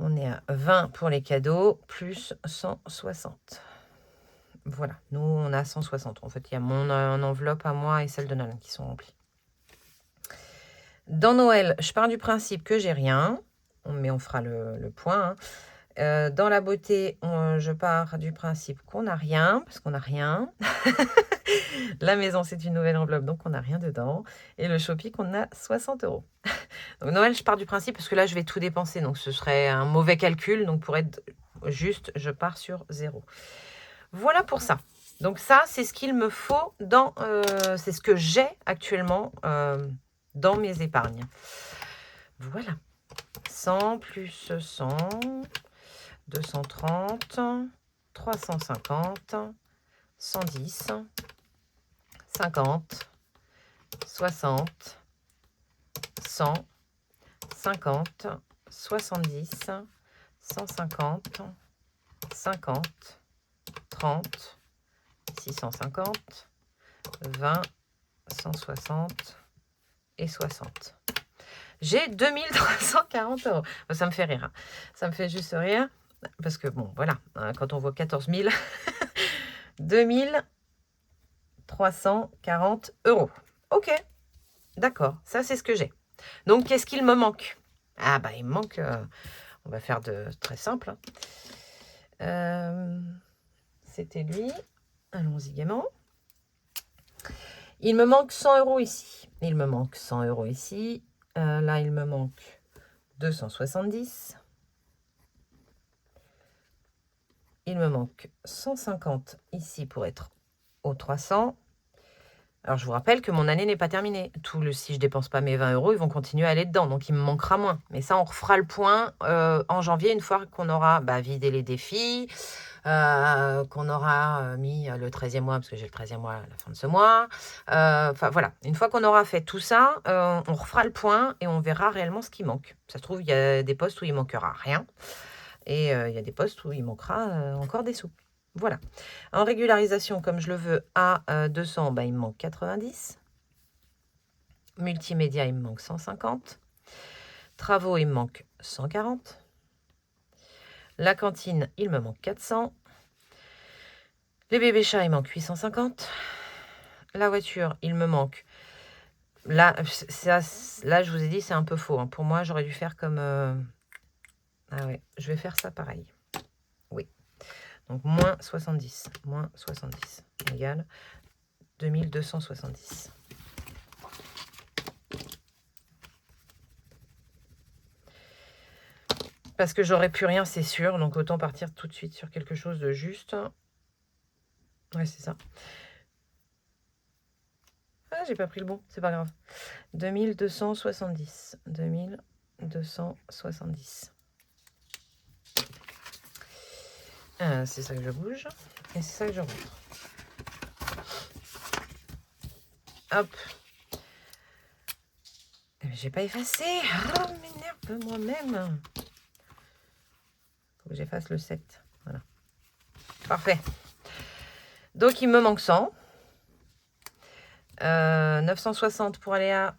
On est à 20 pour les cadeaux, plus 160. Voilà, nous, on a 160. En fait, il y a mon enveloppe à moi et celle de Nolan qui sont remplies. Dans Noël, je pars du principe que j'ai rien, mais on fera le point. Hein. Dans la beauté, je pars du principe qu'on n'a rien, parce qu'on n'a rien. La maison, c'est une nouvelle enveloppe, donc on n'a rien dedans. Et le shopping, on a 60 euros. Donc Noël, je pars du principe, parce que là, je vais tout dépenser, donc ce serait un mauvais calcul. Donc pour être juste, je pars sur 0. Voilà pour ça. Donc ça, c'est ce qu'il me faut dans... c'est ce que j'ai actuellement dans mes épargnes. Voilà. 100 plus 100, 230, 350, 110, 50, 60, 100, 50, 70, 150, 50, 30, 650, 20, 160 et 60. J'ai 2340 euros. Ça me fait rire. Hein. Ça me fait juste rire. Parce que, bon, voilà. Hein, quand on voit 14 000, 2340 euros. Ok. D'accord. Ça, c'est ce que j'ai. Donc, qu'est-ce qu'il me manque? Ah, bah, il me manque... on va faire très simple. C'était lui. Allons-y gaiement. Il me manque 100 € ici. Il me manque 100 € ici. Là, il me manque 270. Il me manque 150 ici pour être aux 300. Alors, je vous rappelle que mon année n'est pas terminée. Si je ne dépense pas mes 20 €, ils vont continuer à aller dedans. Donc, il me manquera moins. Mais ça, on refera le point en janvier, une fois qu'on aura vidé les défis, qu'on aura mis le 13e mois, parce que j'ai le 13e mois à la fin de ce mois. Enfin, voilà. Une fois qu'on aura fait tout ça, on refera le point et on verra réellement ce qui manque. Ça se trouve, il y a des postes où il manquera rien. Et il y a des postes où il manquera encore des sous. Voilà. En régularisation, comme je le veux à 200, il me manque 90. Multimédia, il me manque 150. Travaux, il me manque 140. La cantine, il me manque 400. Les bébés chats, il manque 850. La voiture, il me manque... Là, je vous ai dit, c'est un peu faux. Pour moi, j'aurais dû faire comme... Ah ouais, je vais faire ça pareil. Oui. Donc, moins 70. Moins 70 égale 2270. Parce que j'aurais plus rien, c'est sûr. Donc, autant partir tout de suite sur quelque chose de juste. Ouais, c'est ça. Ah, j'ai pas pris le bon. C'est pas grave. 2270. 2270. C'est ça que je bouge. Et c'est ça que je rentre. Hop. J'ai pas effacé. Oh, m'énerve moi-même. Faut que j'efface le 7. Voilà. Parfait. Donc, il me manque 100. 960 pour aller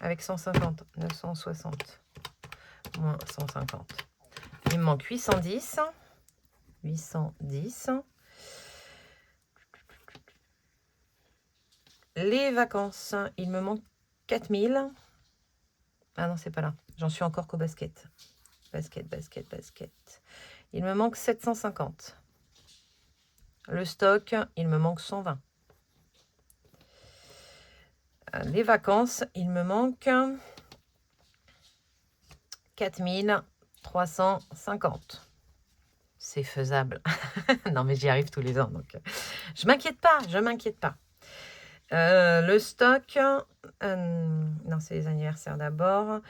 avec 150. 960 moins 150. Il me manque 810. 810. Les vacances, il me manque 4000. Ah non, c'est pas là. J'en suis encore qu'au basket. Basket. Il me manque 750. Le stock, il me manque 120. Les vacances, il me manque 4350. C'est faisable. Non, mais j'y arrive tous les ans. Donc, je m'inquiète pas. Le stock, non, c'est les anniversaires d'abord.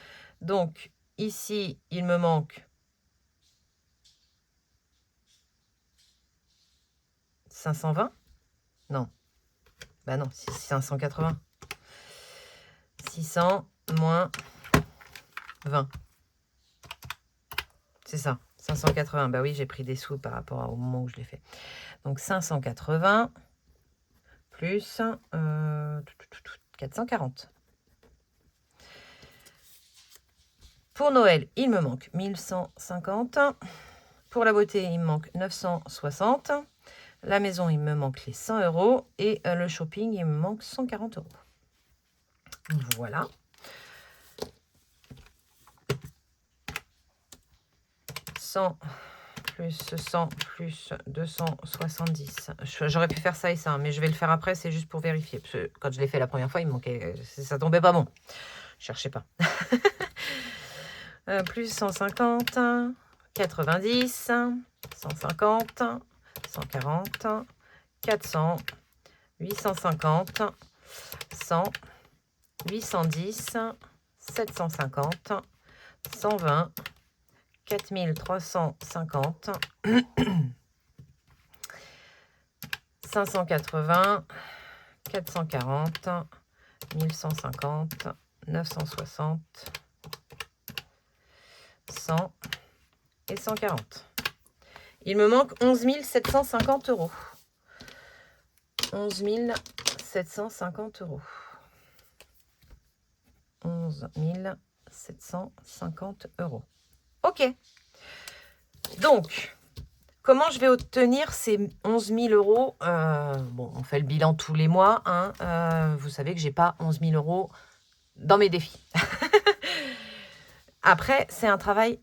Donc, ici, il me manque 520. Non. Non, c'est 580. 600 moins 20. C'est ça, 580. Oui, j'ai pris des sous par rapport au moment où je l'ai fait. Donc, 580 plus 440. Pour Noël, il me manque 1150. Pour la beauté, il me manque 960. La maison, il me manque les 100 €. Et le shopping, il me manque 140 €. Voilà. 100 plus 100 plus 270. J'aurais pu faire ça et ça, mais je vais le faire après, c'est juste pour vérifier. Parce que quand je l'ai fait la première fois, il me manquait... Ça tombait pas bon. Cherchez pas. Plus 150, 90, 150, 140, 400, 850, 100, 810, 750, 120, 4350, 580, 440, 1150, 960, 100 et 140. Il me manque 11 750 €. 11 750 €. 11 750 €. Ok. Donc, comment je vais obtenir ces 11 000 €? Bon, on fait le bilan tous les mois. Vous savez que j'ai pas 11 000 € dans mes défis. Après, c'est un travail,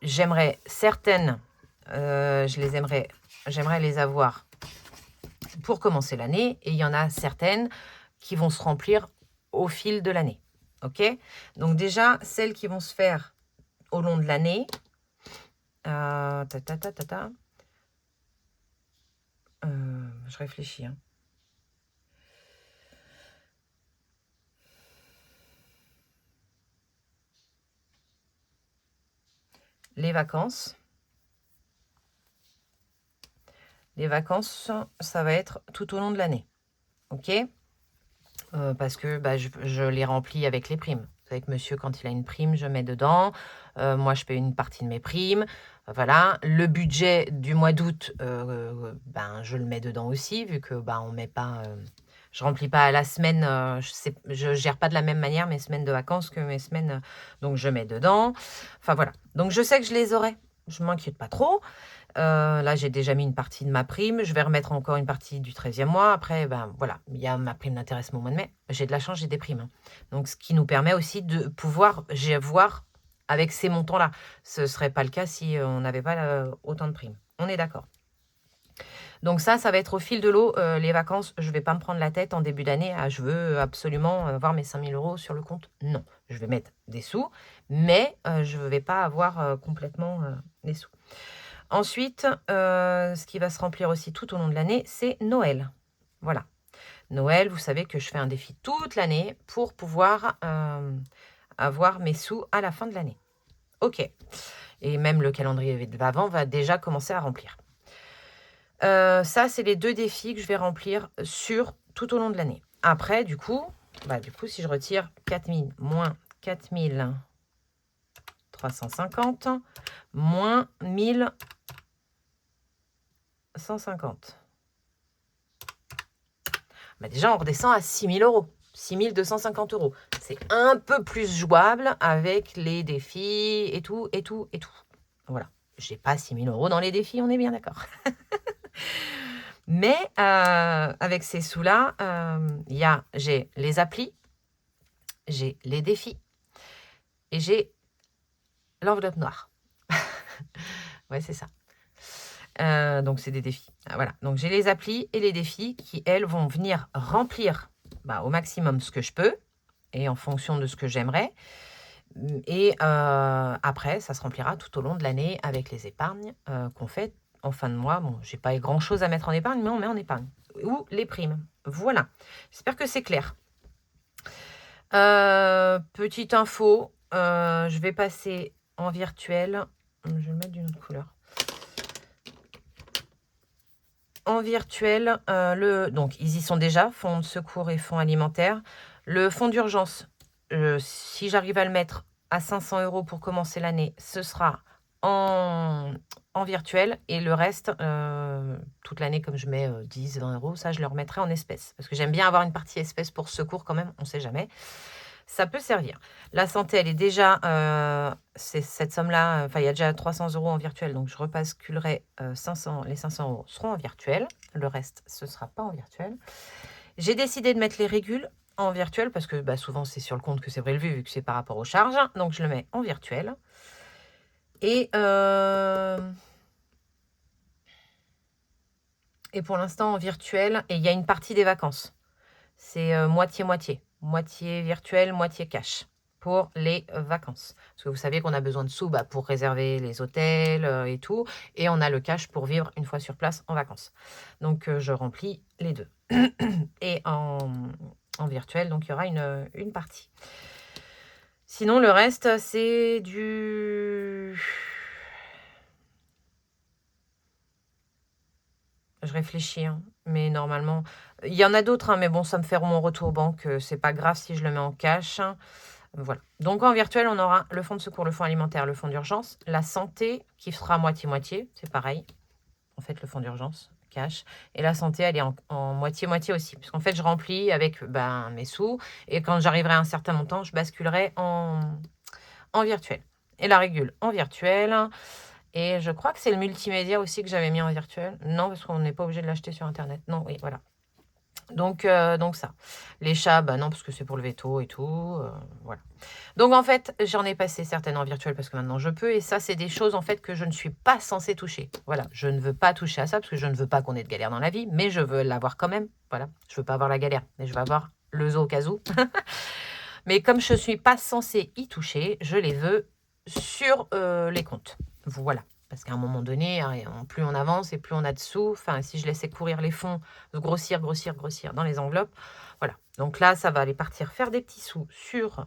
j'aimerais certaines, j'aimerais les avoir pour commencer l'année, et il y en a certaines qui vont se remplir au fil de l'année. Ok? Donc déjà, celles qui vont se faire au long de l'année, je réfléchis. Hein. Les vacances. Les vacances, ça va être tout au long de l'année. Ok? Parce que bah, je les remplis avec les primes. Vous savez que monsieur, quand il a une prime, je mets dedans. Moi, je paye une partie de mes primes. Voilà. Le budget du mois d'août, ben, je le mets dedans aussi, vu que ben, on met pas... je remplis pas à la semaine. Je gère pas de la même manière mes semaines de vacances que mes semaines... donc, je mets dedans. Enfin, voilà. Donc, je sais que je les aurai. Je m'inquiète pas trop. Là, j'ai déjà mis une partie de ma prime. Je vais remettre encore une partie du 13e mois. Après, ben voilà, il y a ma prime d'intéressement au mois de mai. J'ai de la chance, j'ai des primes. Hein. Donc, ce qui nous permet aussi de pouvoir voir avec ces montants-là. Ce ne serait pas le cas si on n'avait pas autant de primes. On est d'accord. Donc ça va être au fil de l'eau. Les vacances, je ne vais pas me prendre la tête en début d'année. Je veux absolument avoir mes 5 000 € sur le compte. Non, je vais mettre des sous, mais je ne vais pas avoir complètement les sous. Ensuite, ce qui va se remplir aussi tout au long de l'année, c'est Noël. Voilà. Noël, vous savez que je fais un défi toute l'année pour pouvoir avoir mes sous à la fin de l'année. Ok. Et même le calendrier de l'Avent va déjà commencer à remplir. Ça, c'est les 2 défis que je vais remplir tout au long de l'année. Après, du coup, si je retire 4 000 moins 4 350 moins 1 150. Bah déjà, on redescend à 6 000 €. 6 250 €. C'est un peu plus jouable avec les défis et tout, et tout, et tout. Voilà. J'ai pas 6 000 € dans les défis, on est bien d'accord. Mais avec ces sous-là, j'ai les applis, j'ai les défis et j'ai l'enveloppe noire. Ouais, c'est ça. Donc, c'est des défis. Voilà. Donc, j'ai les applis et les défis qui, elles, vont venir remplir au maximum ce que je peux et en fonction de ce que j'aimerais. Et après, ça se remplira tout au long de l'année avec les épargnes qu'on fait en fin de mois. Bon, j'ai pas grand-chose à mettre en épargne, mais on met en épargne. Ou les primes. Voilà. J'espère que c'est clair. Petite info, je vais passer en virtuel. Je vais le mettre d'une autre couleur. En virtuel, donc ils y sont déjà, fonds de secours et fonds alimentaires. Le fonds d'urgence, si j'arrive à le mettre à 500 € pour commencer l'année, ce sera en virtuel. Et le reste, toute l'année, comme je mets 10, 20 €, ça, je le remettrai en espèces. Parce que j'aime bien avoir une partie espèces pour secours quand même, on ne sait jamais. Ça peut servir. La santé, elle est déjà, c'est cette somme-là, enfin, il y a déjà 300 € en virtuel, donc je rebasculerai les 500 € seront en virtuel. Le reste, ce ne sera pas en virtuel. J'ai décidé de mettre les régules en virtuel parce que souvent, c'est sur le compte que c'est prélevé vu que c'est par rapport aux charges. Donc, je le mets en virtuel. Et pour l'instant, en virtuel, et il y a une partie des vacances. C'est moitié-moitié. Moitié virtuel, moitié cash pour les vacances. Parce que vous savez qu'on a besoin de sous pour réserver les hôtels et tout. Et on a le cash pour vivre une fois sur place en vacances. Donc, je remplis les deux. Et en virtuel, donc il y aura une partie. Sinon, le reste, c'est du... Je réfléchis, hein, mais normalement... Il y en a d'autres, hein, mais bon, ça me fait mon retour banque. C'est pas grave si je le mets en cash. Voilà. Donc, en virtuel, on aura le fonds de secours, le fonds alimentaire, le fonds d'urgence. La santé, qui sera moitié-moitié. C'est pareil. En fait, le fonds d'urgence, cash. Et la santé, elle est en moitié-moitié aussi. Puisqu'en fait, je remplis avec mes sous. Et quand j'arriverai à un certain montant, je basculerai en virtuel. Et la régule en virtuel. Et je crois que c'est le multimédia aussi que j'avais mis en virtuel. Non, parce qu'on n'est pas obligé de l'acheter sur Internet. Non, oui, voilà. Donc ça. Les chats, bah non, parce que c'est pour le veto et tout. Voilà. Donc en fait, j'en ai passé certaines en virtuel parce que maintenant je peux. Et ça, c'est des choses en fait que je ne suis pas censée toucher. Voilà, je ne veux pas toucher à ça parce que je ne veux pas qu'on ait de galère dans la vie, mais je veux l'avoir quand même. Voilà, je veux pas avoir la galère, mais je veux avoir le zoo au cas où. Mais comme je ne suis pas censée y toucher, je les veux sur les comptes. Voilà. Parce qu'à un moment donné, plus on avance et plus on a de sous. Enfin, si je laissais courir les fonds, grossir dans les enveloppes. Voilà. Donc là, ça va aller partir faire des petits sous sur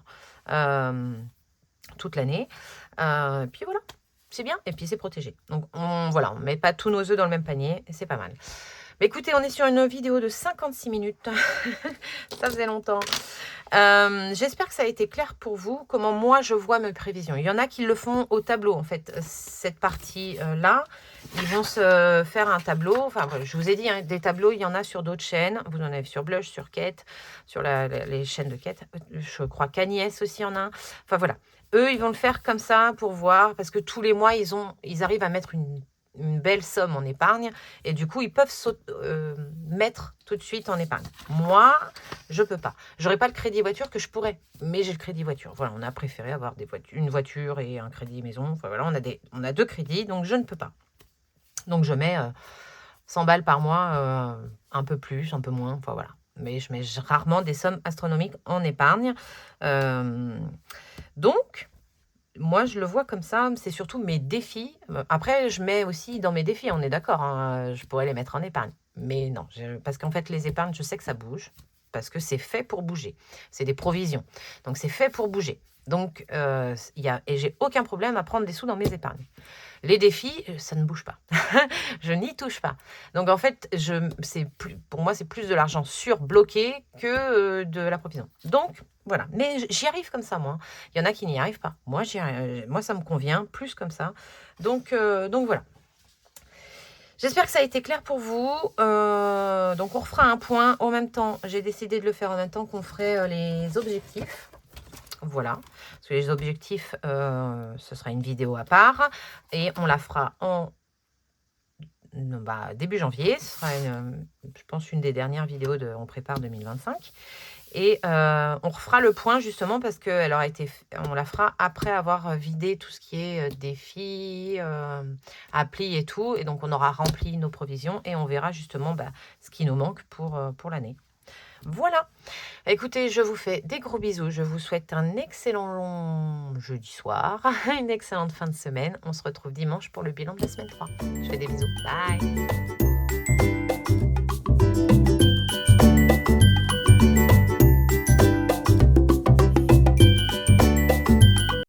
toute l'année. Puis voilà. C'est bien. Et puis c'est protégé. Donc voilà, on ne met pas tous nos œufs dans le même panier. Et c'est pas mal. Mais écoutez, on est sur une vidéo de 56 minutes. Ça faisait longtemps. J'espère que ça a été clair pour vous, comment moi je vois mes prévisions. Il y en a qui le font au tableau, en fait. Cette partie-là, ils vont se faire un tableau. Enfin, je vous ai dit, hein, des tableaux, il y en a sur d'autres chaînes. Vous en avez sur Blush, sur Quête, sur les chaînes de Quête. Je crois qu'Agnès aussi en a un. Enfin, voilà. Eux, ils vont le faire comme ça pour voir, parce que tous les mois, ils arrivent à mettre une belle somme en épargne et du coup ils peuvent mettre tout de suite en épargne. Moi je peux pas, j'aurais pas le crédit voiture que je pourrais, mais j'ai le crédit voiture. Voilà, on a préféré avoir une voiture et un crédit maison. Enfin voilà, on a deux crédits, donc je ne peux pas. Donc je mets 100 balles par mois, un peu plus, un peu moins, enfin voilà. Mais je mets rarement des sommes astronomiques en épargne. Donc moi, je le vois comme ça, c'est surtout mes défis. Après, je mets aussi dans mes défis, on est d'accord, hein, je pourrais les mettre en épargne. Mais non, parce qu'en fait, les épargnes, je sais que ça bouge, parce que c'est fait pour bouger. C'est des provisions. Donc, c'est fait pour bouger. Donc, et j'ai aucun problème à prendre des sous dans mes épargnes. Les défis, ça ne bouge pas. Je n'y touche pas. Donc, en fait, pour moi, c'est plus de l'argent surbloqué que de la provision. Donc, voilà. Mais j'y arrive comme ça, moi. Il y en a qui n'y arrivent pas. Moi, moi, ça me convient plus comme ça. Donc voilà. J'espère que ça a été clair pour vous. Donc, on refera un point en même temps. J'ai décidé de le faire en même temps qu'on ferait les objectifs. Voilà. Parce que les objectifs, ce sera une vidéo à part. Et on la fera en début janvier. Ce sera, je pense, une des dernières vidéos de On prépare 2025. Et on refera le point justement parce qu'elle aura été, on la fera après avoir vidé tout ce qui est défis, applis et tout. Et donc, on aura rempli nos provisions et on verra justement ce qui nous manque pour l'année. Voilà. Écoutez, je vous fais des gros bisous. Je vous souhaite un excellent jeudi soir, une excellente fin de semaine. On se retrouve dimanche pour le bilan de la semaine 3. Je fais des bisous. Bye.